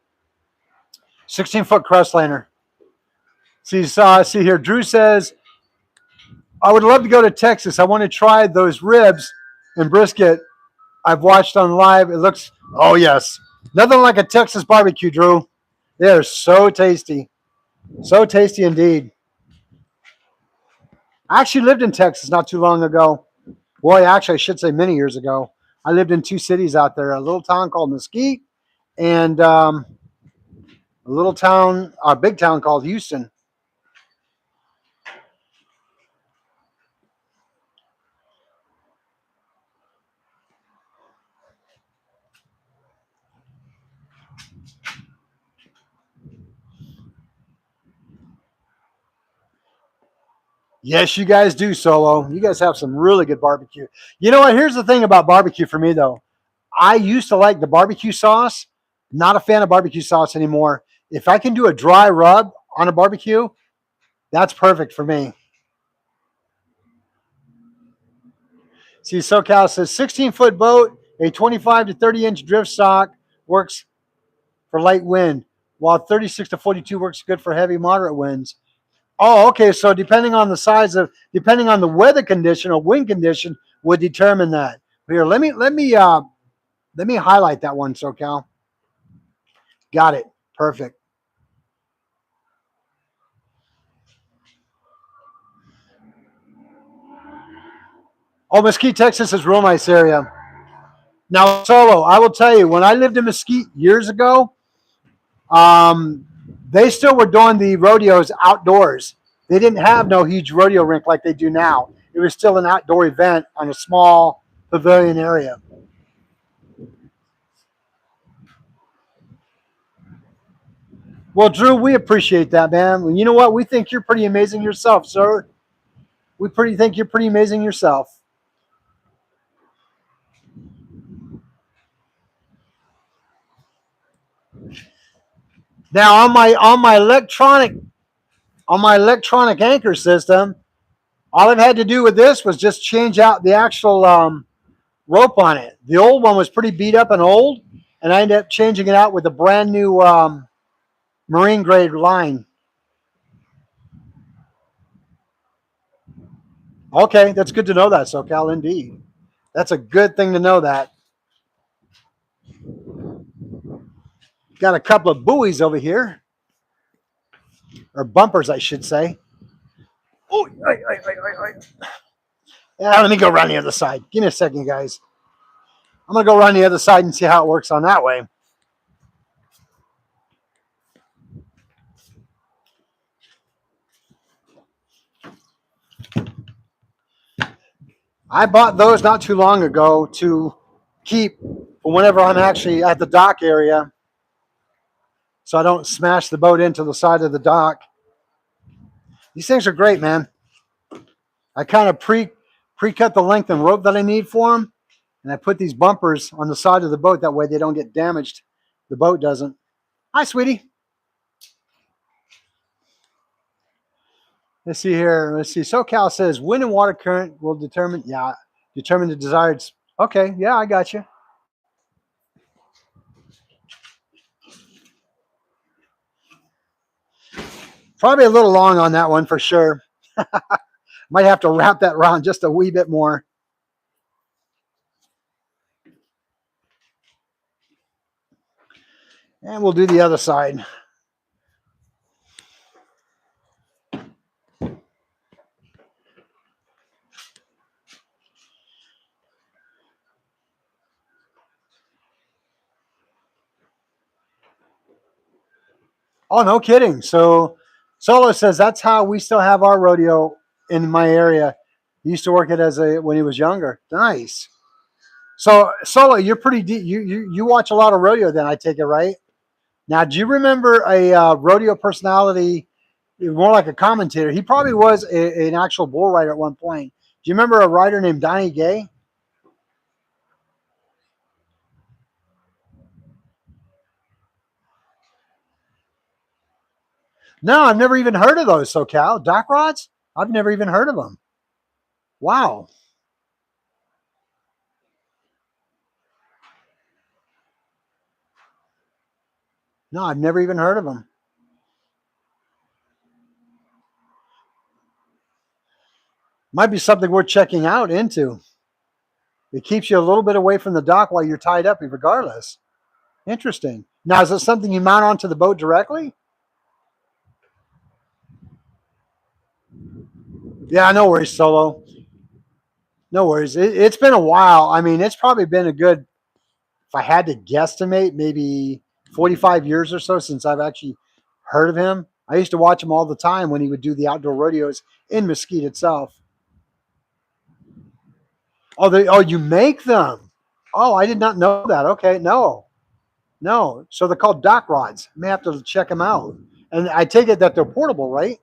16-foot Crestliner. See here. Drew says, I would love to go to Texas. I want to try those ribs and brisket I've watched on live. It looks, oh, yes. Nothing like a Texas barbecue, Drew. They are so tasty. So tasty indeed. I actually lived in Texas not too long ago. Boy, actually, I should say many years ago. I lived in two cities out there, a little town called Mesquite and a big town called Houston. Yes, you guys do, Solo. You guys have some really good barbecue. You know what? Here's the thing about barbecue for me, though. I used to like the barbecue sauce. Not a fan of barbecue sauce anymore. If I can do a dry rub on a barbecue, that's perfect for me. See, SoCal says 16-foot boat, a 25 to 30-inch drift stock works for light wind, while 36 to 42 works good for heavy moderate winds. Oh, okay. So depending on the weather condition or wind condition would determine that. Here, let me highlight that one, SoCal. Got it. Perfect. Oh, Mesquite, Texas is a real nice area. Now, Solo, I will tell you, when I lived in Mesquite years ago, um, they still were doing the rodeos outdoors. They didn't have no huge rodeo rink like they do now. It was still an outdoor event on a small pavilion area. Well, Drew, we appreciate that, man. You know what? We think you're pretty amazing yourself, sir. We pretty think you're pretty amazing yourself. Now on my electronic anchor system, all I've had to do with this was just change out the actual rope on it. The old one was pretty beat up and old, and I ended up changing it out with a brand new marine grade line. Okay, that's good to know that, SoCal, indeed. That's a good thing to know that. Got a couple of buoys over here, or bumpers, I should say. Oh, yeah, let me go around the other side. Give me a second, guys. I'm going to go around the other side and see how it works on that way. I bought those not too long ago to keep for whenever I'm actually at the dock area so I don't smash the boat into the side of the dock. These things are great, man. I kind of pre-cut the length and rope that I need for them, and I put these bumpers on the side of the boat. That way they don't get damaged. The boat doesn't. Hi, sweetie. Let's see here. Let's see. SoCal says wind and water current will determine the desired. Okay, yeah, I got you. Probably a little long on that one for sure. Might have to wrap that around just a wee bit more. And we'll do the other side. Oh, no kidding. So Solo says that's how we still have our rodeo in my area. He used to work it as a when he was younger. Nice. So Solo, you're pretty deep. You watch a lot of rodeo, then I take it, right? Now, do you remember a rodeo personality, more like a commentator? He probably was an actual bull rider at one point. Do you remember a rider named Donnie Gay? No, I've never even heard of those. SoCal dock rods. I've never even heard of them. Wow. No, I've never even heard of them. Might be something worth checking out into. It keeps you a little bit away from the dock while you're tied up, regardless. Interesting. Now, is it something you mount onto the boat directly? Yeah, no worries, Solo. No worries. It's been a while. I mean, it's probably been a good, if I had to guesstimate, maybe 45 years or so since I've actually heard of him. I used to watch him all the time when he would do the outdoor rodeos in Mesquite itself. Oh, you make them. Oh, I did not know that. Okay, no, no. So they're called dock rods. I may have to check them out. And I take it that they're portable, right?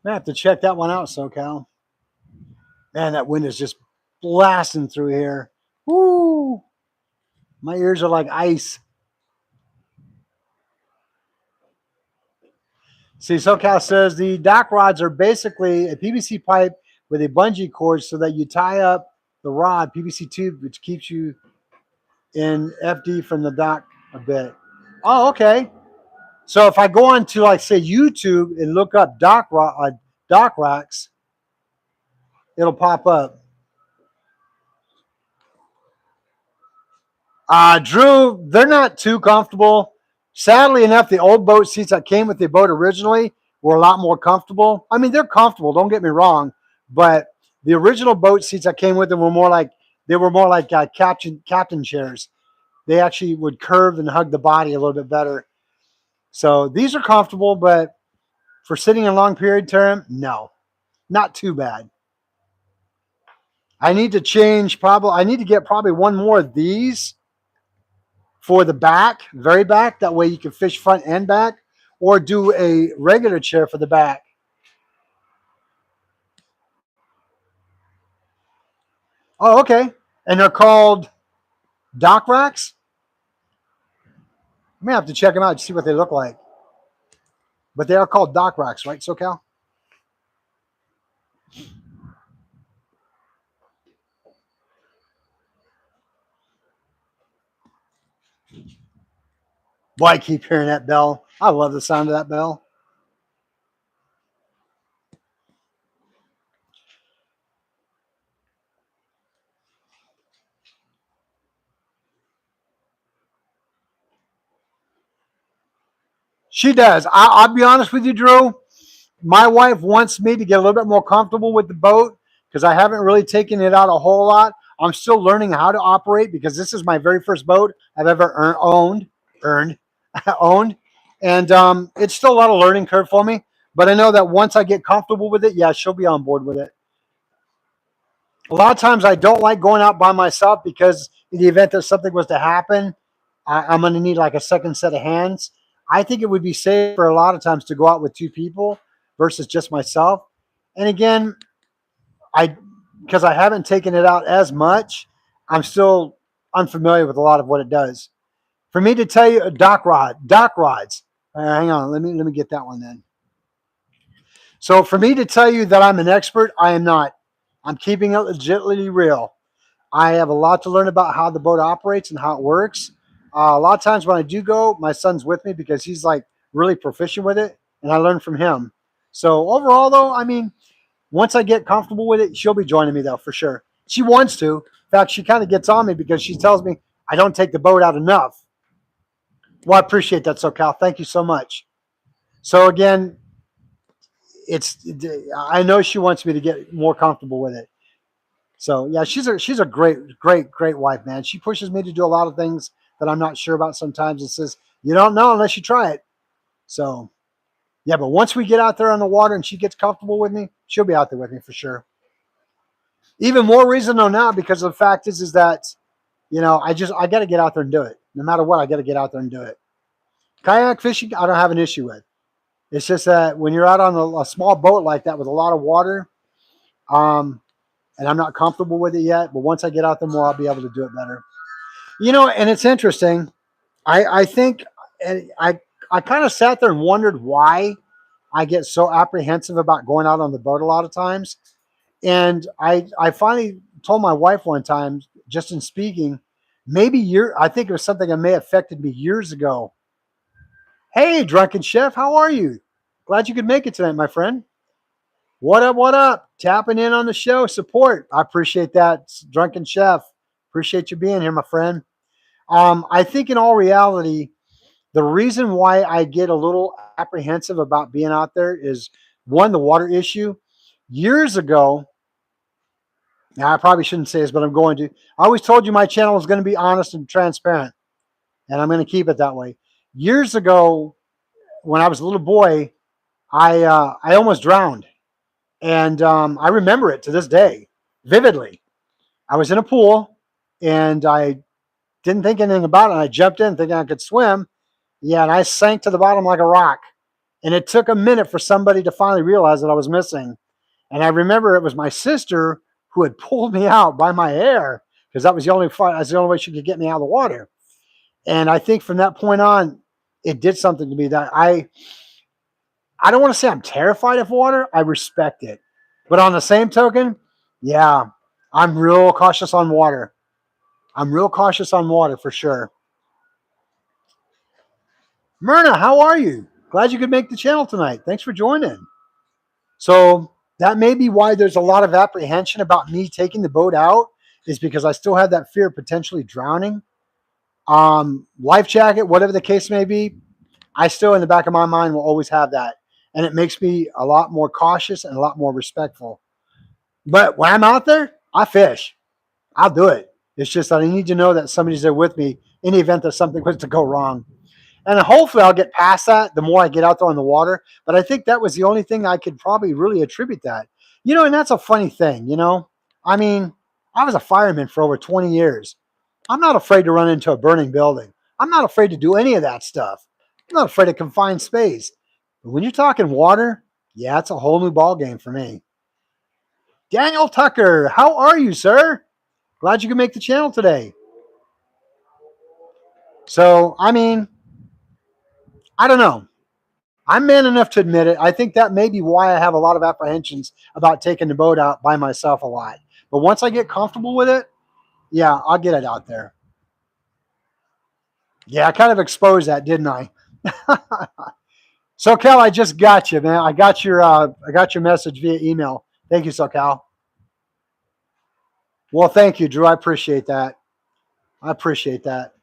I have to check that one out, SoCal. Man, that wind is just blasting through here. Woo! My ears are like ice. See, SoCal says the dock rods are basically a PVC pipe with a bungee cord so that you tie up the rod, PVC tube, which keeps you in FD from the dock a bit. Oh, okay. So if I go on to like say YouTube and look up dock racks, it'll pop up. Drew, they're not too comfortable. Sadly enough, the old boat seats that came with the boat originally were a lot more comfortable. I mean, they're comfortable. Don't get me wrong, but the original boat seats that came with them were more like captain chairs. They actually would curve and hug the body a little bit better. So these are comfortable, but for sitting in long period term, no, not too bad. I need to change probably. I need to get probably one more of these for the back, very back. That way you can fish front and back, or do a regular chair for the back. Oh, okay. And they're called dock racks. I may have to check them out to see what they look like. But they are called dock racks, right, SoCal? Boy, I keep hearing that bell. I love the sound of that bell. She does. I'll be honest with you, Drew. My wife wants me to get a little bit more comfortable with the boat because I haven't really taken it out a whole lot. I'm still learning how to operate because this is my very first boat I've ever earned, owned, and it's still a lot of learning curve for me. But I know that once I get comfortable with it, yeah, she'll be on board with it. A lot of times I don't like going out by myself because in the event that something was to happen, I'm going to need like a second set of hands. I think it would be safer a lot of times to go out with two people versus just myself. And again, I because I haven't taken it out as much, I'm still unfamiliar with a lot of what it does. For me to tell you, a dock rods. Hang on, let me get that one then. So for me to tell you that I'm an expert, I am not. I'm keeping it legitimately real. I have a lot to learn about how the boat operates and how it works. A lot of times when I do go, my son's with me because he's like really proficient with it, and I learn from him. So overall, though, I mean, once I get comfortable with it, she'll be joining me though for sure. She wants to. In fact, she kind of gets on me because she tells me I don't take the boat out enough. Well, I appreciate that, SoCal. Thank you so much. So again, it's I know she wants me to get more comfortable with it. So yeah, she's a great wife, man. She pushes me to do a lot of things that I'm not sure about sometimes and says, you don't know unless you try it. So yeah, but once we get out there on the water and she gets comfortable with me, she'll be out there with me for sure. Even more reason though now because the fact is that, I gotta get out there and do it. No matter what, I gotta get out there and do it. Kayak fishing, I don't have an issue with. It's just that when you're out on a small boat like that with a lot of water, um, and I'm not comfortable with it yet, but once I get out there more, I'll be able to do it better. And it's interesting. I think, and I kind of sat there and wondered why I get so apprehensive about going out on the boat a lot of times. And I finally told my wife one time, just in speaking, I think it was something that may have affected me years ago. Hey, drunken chef, how are you? Glad you could make it tonight, my friend. What up? What up? Tapping in on the show, support. I appreciate that, drunken chef. Appreciate you being here, my friend. I think in all reality, the reason why I get a little apprehensive about being out there is one, the water issue. Years ago, now I probably shouldn't say this, but I'm going to. I always told you my channel was going to be honest and transparent, and I'm going to keep it that way. Years ago, when I was a little boy, I almost drowned, and I remember it to this day vividly. I was in a pool, and I didn't think anything about it. And I jumped in thinking I could swim. Yeah, and I sank to the bottom like a rock. And it took a minute for somebody to finally realize that I was missing. And I remember it was my sister who had pulled me out by my hair because that's the only way she could get me out of the water. And I think from that point on, it did something to me that I don't want to say I'm terrified of water. I respect it. But on the same token, yeah, I'm real cautious on water. I'm real cautious on water for sure. Myrna, how are you? Glad you could make the channel tonight. Thanks for joining. So that may be why there's a lot of apprehension about me taking the boat out, is because I still have that fear of potentially drowning. Life jacket, whatever the case may be, I still in the back of my mind will always have that. And it makes me a lot more cautious and a lot more respectful. But when I'm out there, I fish. I'll do it. It's just that I need to know that somebody's there with me in the event that something was to go wrong. And hopefully I'll get past that the more I get out there on the water. But I think that was the only thing I could probably really attribute that. And that's a funny thing. I mean, I was a fireman for over 20 years. I'm not afraid to run into a burning building. I'm not afraid to do any of that stuff. I'm not afraid of confined space. But when you're talking water, yeah, it's a whole new ball game for me. Daniel Tucker, how are you, sir? Glad you could make the channel today. So, I mean, I don't know. I'm man enough to admit it. I think that may be why I have a lot of apprehensions about taking the boat out by myself a lot. But once I get comfortable with it, yeah, I'll get it out there. Yeah, I kind of exposed that, didn't I? So Cal, I just got you, man. I got your message via email. Thank you, SoCal. Well, thank you, Drew. I appreciate that. I appreciate that.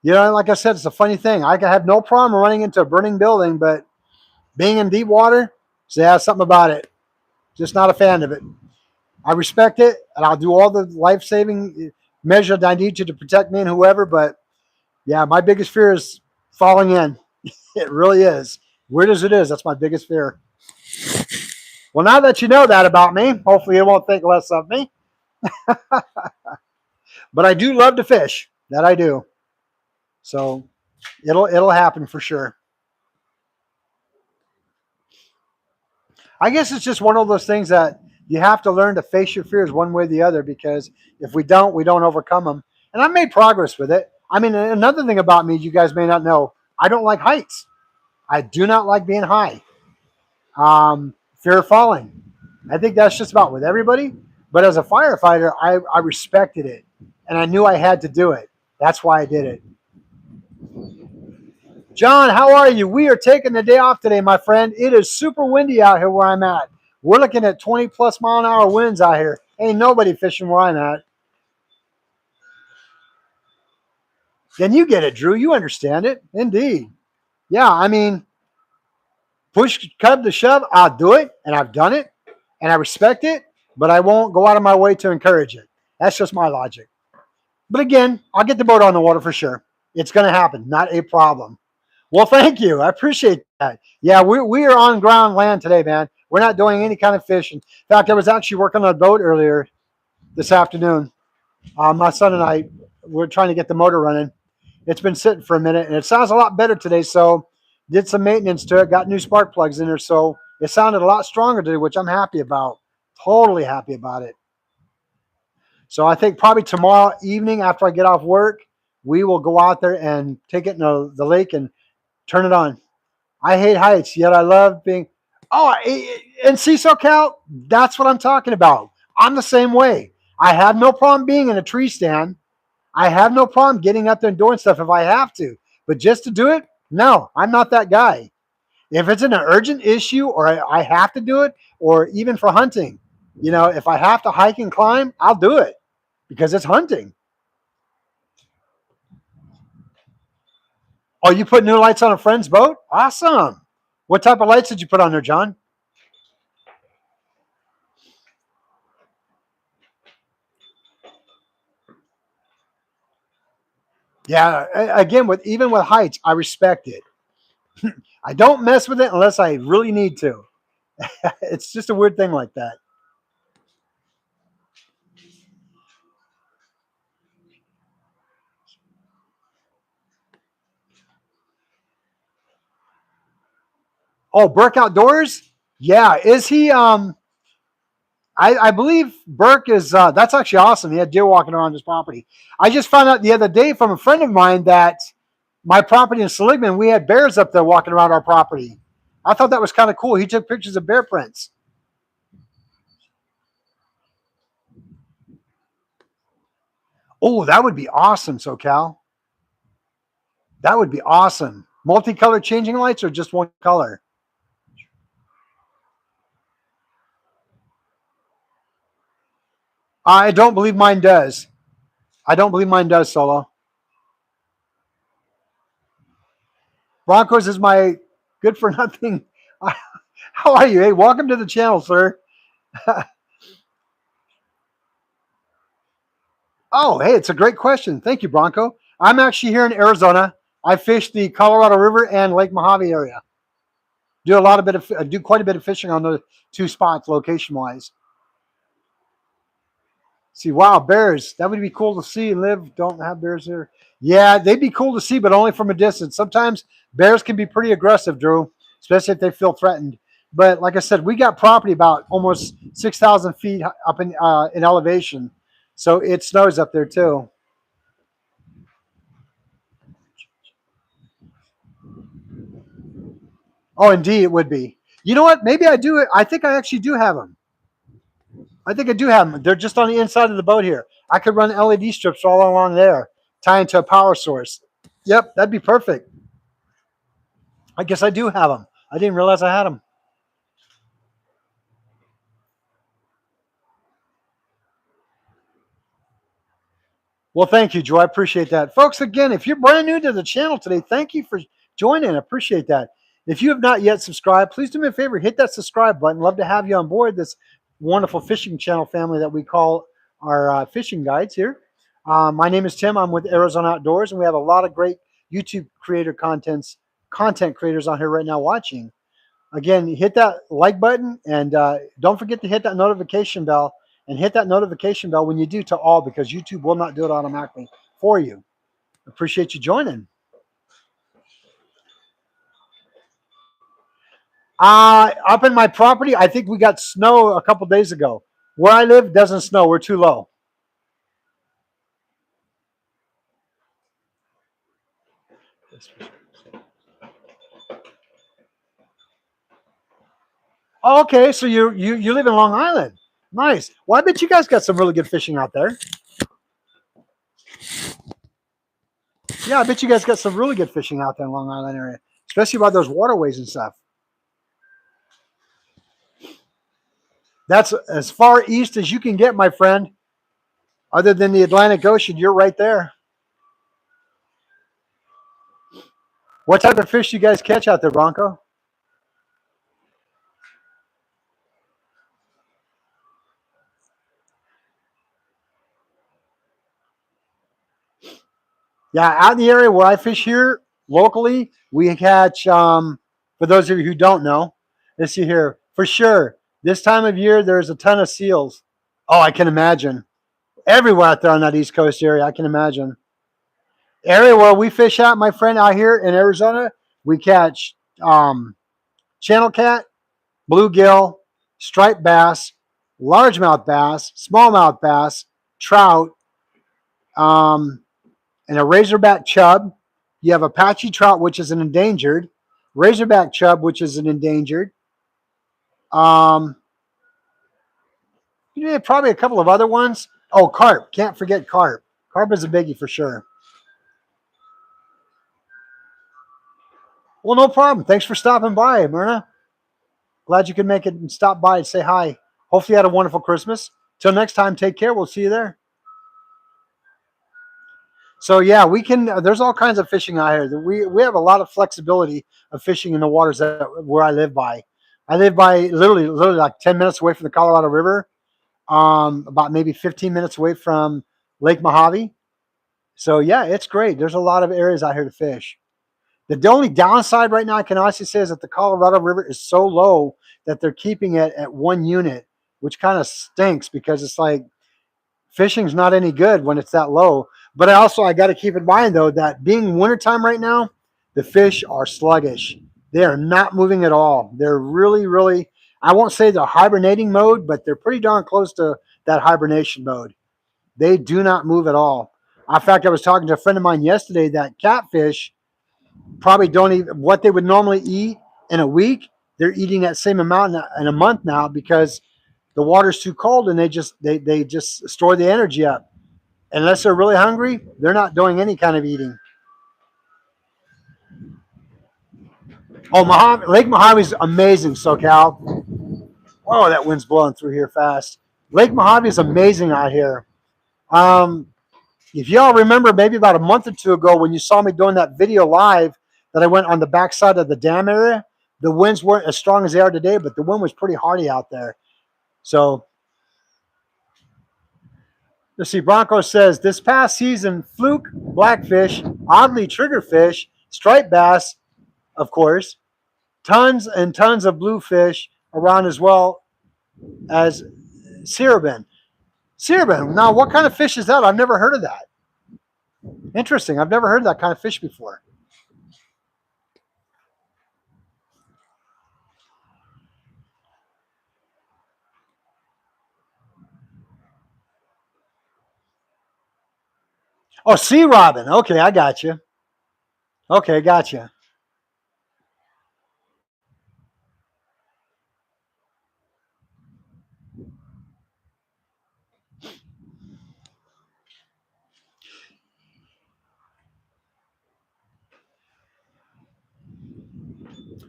Like I said, it's a funny thing. I have no problem running into a burning building, but being in deep water, so yeah, something about it. Just not a fan of it. I respect it, and I'll do all the life-saving measures I need to protect me and whoever. But yeah, my biggest fear is falling in. It really is. Weird as it is, that's my biggest fear. Well, now that you know that about me, hopefully you won't think less of me. But I do love to fish. That I do. So it'll happen for sure. I guess it's just one of those things that You have to learn to face your fears one way or the other, because if we don't overcome them. And I made progress with it. I mean, another thing about me, you guys may not know, I don't like heights. I do not like being high. Fear of falling. I think that's just about with everybody. But as a firefighter, I respected it, and I knew I had to do it. That's why I did it. John, how are you? We are taking the day off today, my friend. It is super windy out here where I'm at. We're looking at 20 plus mile an hour winds out here. Ain't nobody fishing where I'm at. Then you get it, Drew. You understand it. Indeed. Yeah, I mean, push, cut to shove, I'll do it, and I've done it, and I respect it, but I won't go out of my way to encourage it. That's just my logic. But again, I'll get the boat on the water for sure. It's going to happen, not a problem. Well, thank you. I appreciate that. Yeah, we are on ground land today, man. We're not doing any kind of fishing. In fact, I was actually working on a boat earlier this afternoon. My son and I were trying to get the motor running. It's been sitting for a minute, and it sounds a lot better today. So did some maintenance to it, got new spark plugs in there. So it sounded a lot stronger today, which I'm happy about. Totally happy about it. So I think probably tomorrow evening after I get off work, we will go out there and take it in the lake and turn it on. I hate heights, yet I love being. Oh, and see, SoCal, that's what I'm talking about. I'm the same way. I have no problem being in a tree stand. I have no problem getting up there and doing stuff if I have to. But just to do it, no, I'm not that guy. If it's an urgent issue or I have to do it, or even for hunting, if I have to hike and climb, I'll do it because it's hunting. Oh, you put new lights on a friend's boat? Awesome. What type of lights did you put on there, John? Yeah, again, even with heights, I respect it. I don't mess with it unless I really need to. It's just a weird thing like that. Oh, Burke Outdoors? Yeah, is he? I believe Burke is. That's actually awesome. He had deer walking around his property. I just found out the other day from a friend of mine that my property in Seligman, we had bears up there walking around our property. I thought that was kind of cool. He took pictures of bear prints. Oh, that would be awesome, SoCal. That would be awesome. Multicolored changing lights or just one color? I don't believe mine does. I don't believe mine does, Solo. Broncos is my good for nothing. How are you? Hey, welcome to the channel, sir. Oh, hey, it's a great question. Thank you, Bronco. I'm actually here in Arizona. I fish the Colorado River and Lake Mojave area. Do quite a bit of fishing on the two spots, location wise. See, wow, bears. That would be cool to see and live. Don't have bears here. Yeah, they'd be cool to see, but only from a distance. Sometimes bears can be pretty aggressive, Drew, especially if they feel threatened. But like I said, we got property about almost 6,000 feet up in elevation, so it snows up there too. Oh, indeed, it would be. You know what? Maybe I do. I think I actually do have them. I think I do have them. They're just on the inside of the boat here. I could run LED strips all along there, tie into a power source. Yep, that'd be perfect. I guess I do have them. I didn't realize I had them. Well, thank you, Joe. I appreciate that. Folks, again, if you're brand new to the channel today, thank you for joining. I appreciate that. If you have not yet subscribed, please do me a favor, hit that subscribe button. Love to have you on board this wonderful fishing channel family that we call our fishing guides here. My name is Tim. I'm with Arizona Outdoors, and we have a lot of great YouTube content creators on here right now watching. Again, hit that like button, and don't forget to hit that notification bell, and hit that notification bell when you do to all, because YouTube will not do it automatically for you. Appreciate you joining. Up in my property, I think we got snow a couple days ago. Where I live doesn't snow. We're too low. Oh, okay, so you live in Long Island. Nice. Well, I bet you guys got some really good fishing out there. Yeah, I bet you guys got some really good fishing out there in Long Island area, especially by those waterways and stuff. That's as far east as you can get, my friend. Other than the Atlantic Ocean, you're right there. What type of fish do you guys catch out there, Bronco? Yeah, out in the area where I fish here locally, we catch. For those of you who don't know, let's see here for sure. This time of year, there's a ton of seals. Oh, I can imagine. Everywhere out there on that East Coast area, I can imagine. Area where we fish out, my friend, out here in Arizona, we catch um, channel cat, bluegill, striped bass, largemouth bass, smallmouth bass, trout, um, and a razorback chub. You have Apache trout, which is an endangered, razorback chub, which is an endangered. Um, you have probably a couple of other ones. Oh, carp. Can't forget carp. Carp is a biggie for sure. Well, no problem. Thanks for stopping by, Myrna. Glad you could make it and stop by and say hi. Hopefully, you had a wonderful Christmas. Till next time, take care. We'll see you there. So yeah, we can. There's all kinds of fishing out here. We have a lot of flexibility of fishing in the waters that where I live by. I live by literally like 10 minutes away from the Colorado River. About maybe 15 minutes away from Lake Mojave. So yeah, it's great. There's a lot of areas out here to fish. The only downside right now I can honestly say is that the Colorado River is so low that they're keeping it at 1 unit, which kind of stinks because it's like fishing's not any good when it's that low. But I got to keep in mind though that being wintertime right now, the fish are sluggish. They are not moving at all. They're really, I won't say they're hibernating mode, but they're pretty darn close to that hibernation mode. They do not move at all. In fact, I was talking to a friend of mine yesterday that catfish probably don't even what they would normally eat in a week. They're eating that same amount in a month now because the water's too cold and they just store the energy up. Unless they're really hungry, they're not doing any kind of eating. Oh, Lake Mojave's amazing, SoCal. Whoa, that wind's blowing through here fast. Lake Mojave is amazing out here. Um, if y'all remember, maybe about a month or two ago, when you saw me doing that video live that I went on the backside of the dam area, the winds weren't as strong as they are today, but the wind was pretty hardy out there. So let's see. Bronco says this past season, fluke, blackfish, oddly triggerfish, striped bass, of course, tons and tons of bluefish around as well as siribin. Siribin. Now, what kind of fish is that? I've never heard of that. Interesting. I've never heard of that kind of fish before. Oh, sea robin. Okay, I got you. Okay, gotcha.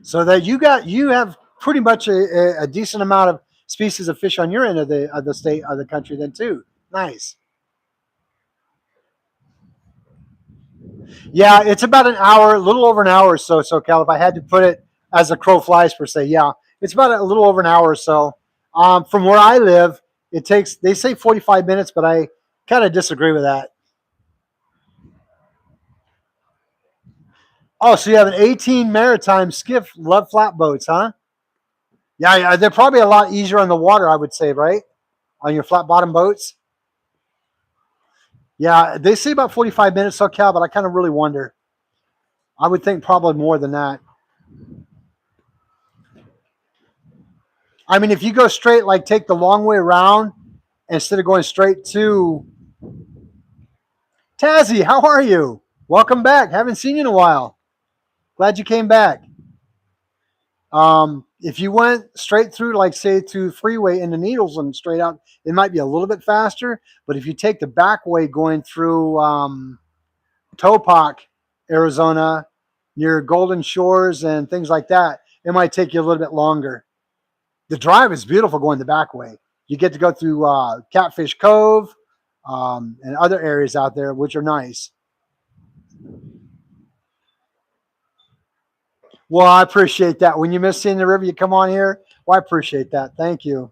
So that you have pretty much a decent amount of species of fish on your end of the state of the country then too. Nice. Yeah, it's about an hour, a little over an hour or so. So Cal, if I had to put it as a crow flies per se, yeah, it's about a little over an hour or so. From where I live, it takes they say 45 minutes, but I kind of disagree with that. Oh, so you have an 18 maritime skiff, love flatboats, huh? Yeah, yeah, they're probably a lot easier on the water, I would say, right? On your flat bottom boats. Yeah, they say about 45 minutes, so Cal, but I kind of really wonder. I would think probably more than that. I mean, if you go straight, like take the long way around instead of going straight to Tazzy, how are you? Welcome back. Haven't seen you in a while. Glad you came back. If you went straight through, like say to freeway in the Needles and straight out, it might be a little bit faster. But if you take the back way going through Topak, Arizona, near Golden Shores and things like that, it might take you a little bit longer. The drive is beautiful going the back way. You get to go through Catfish Cove and other areas out there, which are nice. Well, I appreciate that. When you miss seeing the river, you come on here. Well, I appreciate that. Thank you.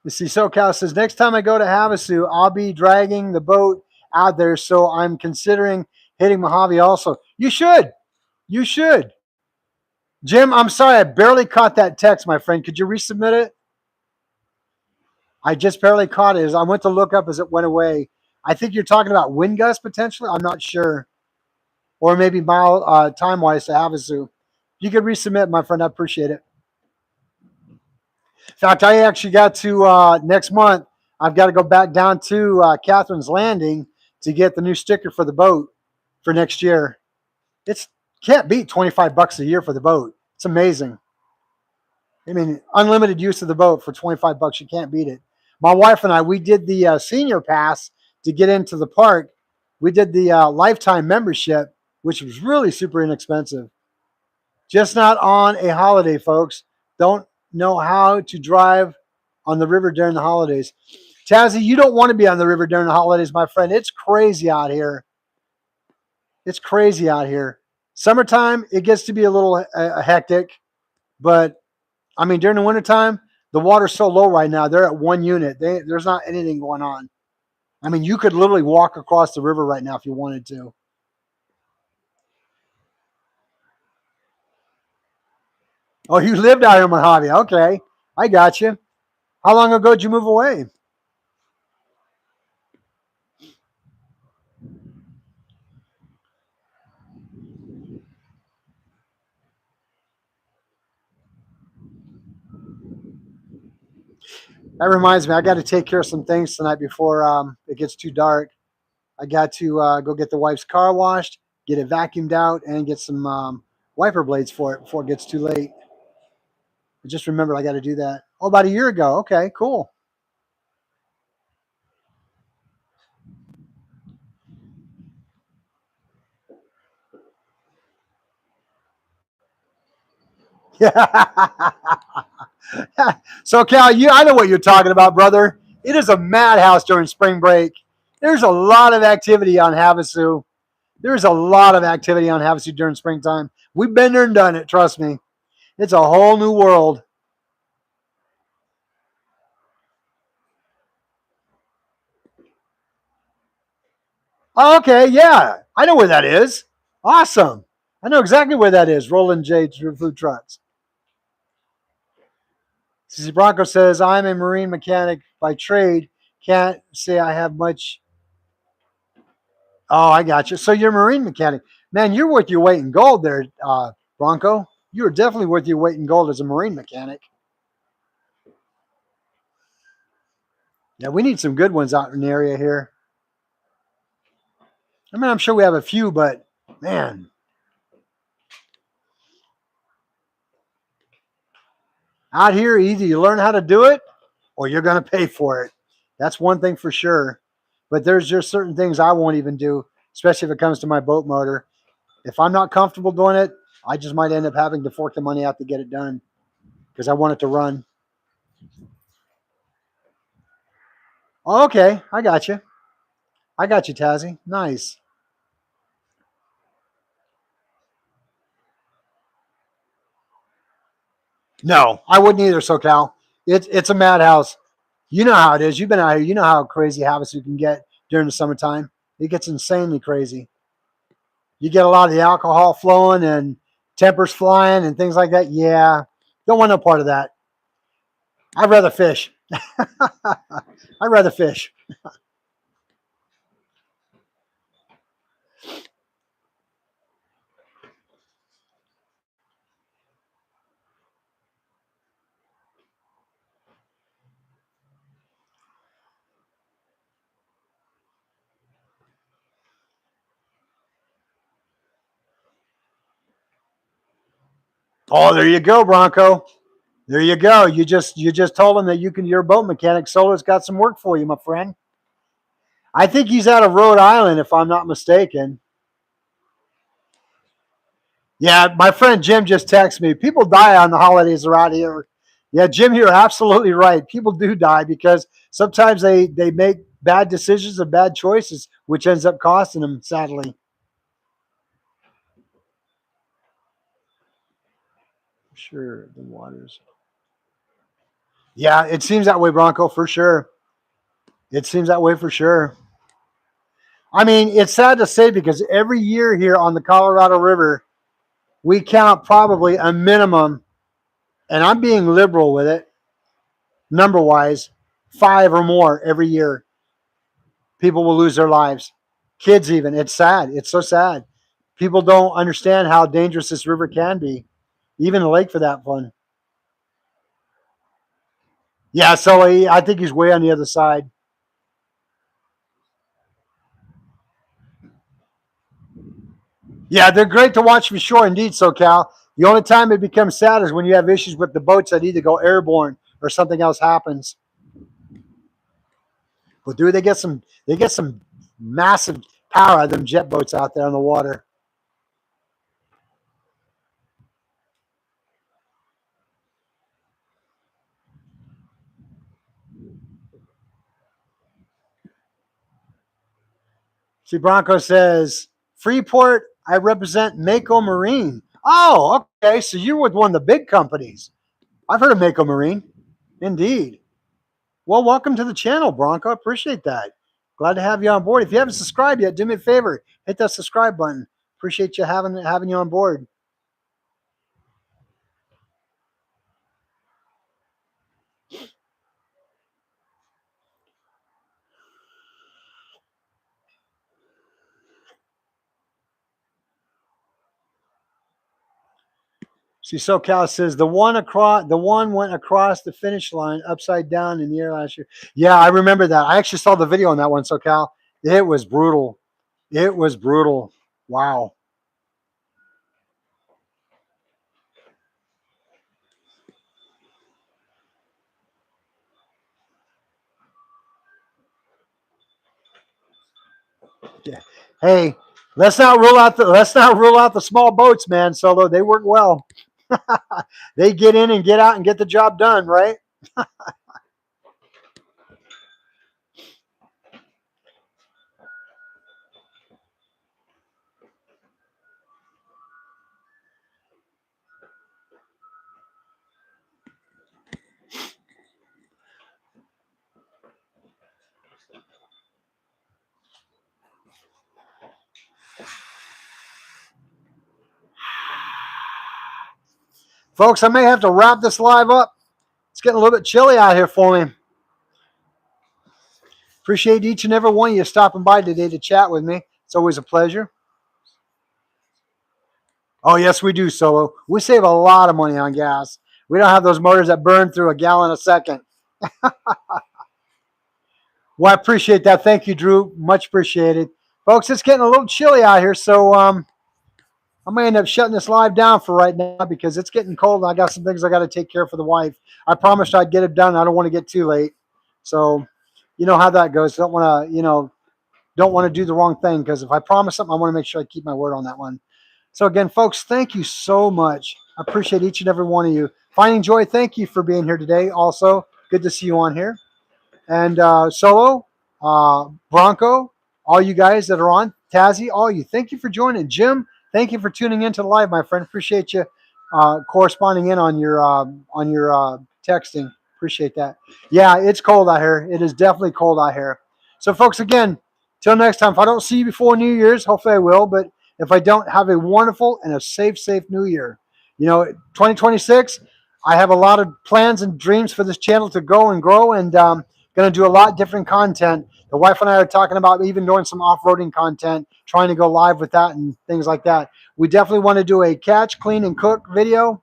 You see, SoCal says next time I go to Havasu, I'll be dragging the boat out there. So I'm considering hitting Mojave also. You should. You should. Jim, I'm sorry. I barely caught that text, my friend. Could you resubmit it? I just barely caught it. As I went to look up as it went away. I think you're talking about wind gusts potentially. I'm not sure. Or maybe mile time wise to Havasu. You could resubmit, my friend. I appreciate it. In fact, I actually got to next month. I've got to go back down to Catherine's Landing to get the new sticker for the boat for next year. It's can't beat $25 a year for the boat. It's amazing. I mean, unlimited use of the boat for $25. You can't beat it. My wife and I, we did the senior pass to get into the park. We did the lifetime membership, which was really super inexpensive. Just not on a holiday, folks. Don't know how to drive on the river during the holidays. Tazzy, you don't want to be on the river during the holidays, my friend. It's crazy out here. It's crazy out here. Summertime, it gets to be a little hectic, but I mean, during the wintertime, the water's so low right now. They're at 1 unit. There's not anything going on. I mean, you could literally walk across the river right now if you wanted to. Oh, you lived out here in Mojave. Okay. I got you. How long ago did you move away? That reminds me, I got to take care of some things tonight before it gets too dark. I got to go get the wife's car washed, get it vacuumed out, and get some wiper blades for it before it gets too late. I just remembered I got to do that. Oh, about a year ago. Okay, cool. Yeah. So, Cal, I know what you're talking about, brother. It is a madhouse during spring break. There's a lot of activity on Havasu. There's a lot of activity on Havasu during springtime. We've been there and done it. Trust me. It's a whole new world. Oh, okay, yeah. I know where that is. Awesome. I know exactly where that is. Roland J. Food Trucks. CC Bronco says, I'm a marine mechanic by trade. Can't say I have much. Oh, I got you. So you're a marine mechanic. Man, you're worth your weight in gold there, Bronco. You're definitely worth your weight in gold as a marine mechanic. Yeah, we need some good ones out in the area here. I mean, I'm sure we have a few, but man, out here, either you learn how to do it or you're going to pay for it. That's one thing for sure. But there's just certain things I won't even do, especially if it comes to my boat motor. If I'm not comfortable doing it, I just might end up having to fork the money out to get it done because I want it to run. Oh, okay, I got you. I got you, Tazzy. Nice. No, I wouldn't either, SoCal. It's a madhouse. You know how it is. You've been out here. You know how crazy Havasu can get during the summertime. It gets insanely crazy. You get a lot of the alcohol flowing and tempers flying and things like that. Yeah, don't want no part of that. I'd rather fish. I'd rather fish. Oh, there you go, Bronco. There you go. You just told him that you're a boat mechanic. Solar's got some work for you, my friend. I think he's out of Rhode Island, if I'm not mistaken. Yeah, my friend Jim just texted me. People die on the holidays around here. Yeah, Jim, you're absolutely right. People do die because sometimes they make bad decisions and bad choices, which ends up costing them, sadly. Sure, the waters. Yeah, it seems that way, Bronco, for sure. It seems that way for sure. I mean, it's sad to say because every year here on the Colorado River, we count probably a minimum, and I'm being liberal with it, number wise, five or more every year. People will lose their lives. Kids, even. It's sad. It's so sad. People don't understand how dangerous this river can be, even a lake for that fun. Yeah, so I think he's way on the other side. Yeah, they're great to watch from shore, indeed, SoCal. The only time it becomes sad is when you have issues with the boats that either go airborne or something else happens. But dude, they get some massive power out of them jet boats out there on the water. See, Bronco says, Freeport, I represent Mako Marine. Oh, okay. So you're with one of the big companies. I've heard of Mako Marine. Indeed. Well, welcome to the channel, Bronco. Appreciate that. Glad to have you on board. If you haven't subscribed yet, do me a favor. Hit that subscribe button. Appreciate you having you on board. See, SoCal says the one went across the finish line upside down in the air last year. Yeah, I remember that. I actually saw the video on that one, SoCal. It was brutal. It was brutal. Wow. Yeah. Hey, let's not rule out the small boats, man. Solo, they work well. They get in and get out and get the job done, right? Folks, I may have to wrap this live up. It's getting a little bit chilly out here for me. Appreciate each and every one of you stopping by today to chat with me. It's always a pleasure. Oh, yes, we do, Solo. We save a lot of money on gas. We don't have those motors that burn through a gallon a second. Well, I appreciate that. Thank you, Drew. Much appreciated. Folks, it's getting a little chilly out here, so I'm going to end up shutting this live down for right now because it's getting cold and I got some things I got to take care of for the wife. I promised I'd get it done. I don't want to get too late. So, you know how that goes. Don't want to do the wrong thing because if I promise something, I want to make sure I keep my word on that one. So again, folks, thank you so much. I appreciate each and every one of you. Finding Joy, thank you for being here today. Also, good to see you on here. And Solo, Bronco, all you guys that are on, Tazzy, all you, thank you for joining. Jim, thank you for tuning into the live, my friend. Appreciate you corresponding in on your texting. Appreciate that. Yeah, it's cold out here. It is definitely cold out here. So, folks, again, till next time. If I don't see you before New Year's, hopefully I will. But if I don't, have a wonderful and a safe New Year. 2026. I have a lot of plans and dreams for this channel to go and grow, and going to do a lot different content. The wife and I are talking about even doing some off-roading content, trying to go live with that and things like that. We definitely want to do a catch, clean, and cook video.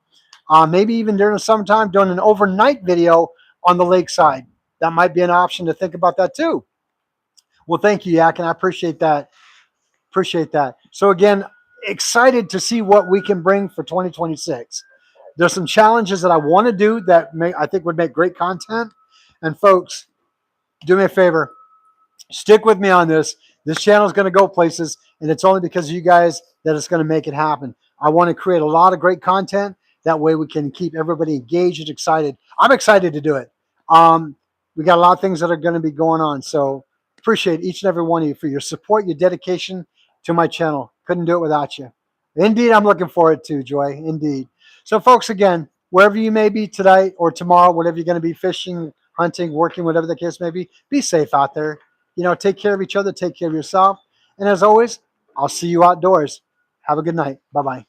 Maybe even during the summertime, doing an overnight video on the lakeside. That might be an option to think about that too. Well, thank you, Yak, and I appreciate that. Appreciate that. So again, excited to see what we can bring for 2026. There's some challenges that I want to do that I think would make great content. And folks, do me a favor, stick with me on this. This channel is going to go places, and it's only because of you guys that it's going to make it happen. I want to create a lot of great content. That way we can keep everybody engaged and excited. I'm excited to do it. We got a lot of things that are going to be going on. So appreciate each and every one of you for your support, your dedication to my channel. Couldn't do it without you. Indeed, I'm looking forward to, Joy. Indeed. So, folks, again, wherever you may be tonight or tomorrow, whatever you're going to be fishing, hunting, working, whatever the case may be safe out there. Take care of each other, take care of yourself. And as always, I'll see you outdoors. Have a good night. Bye-bye.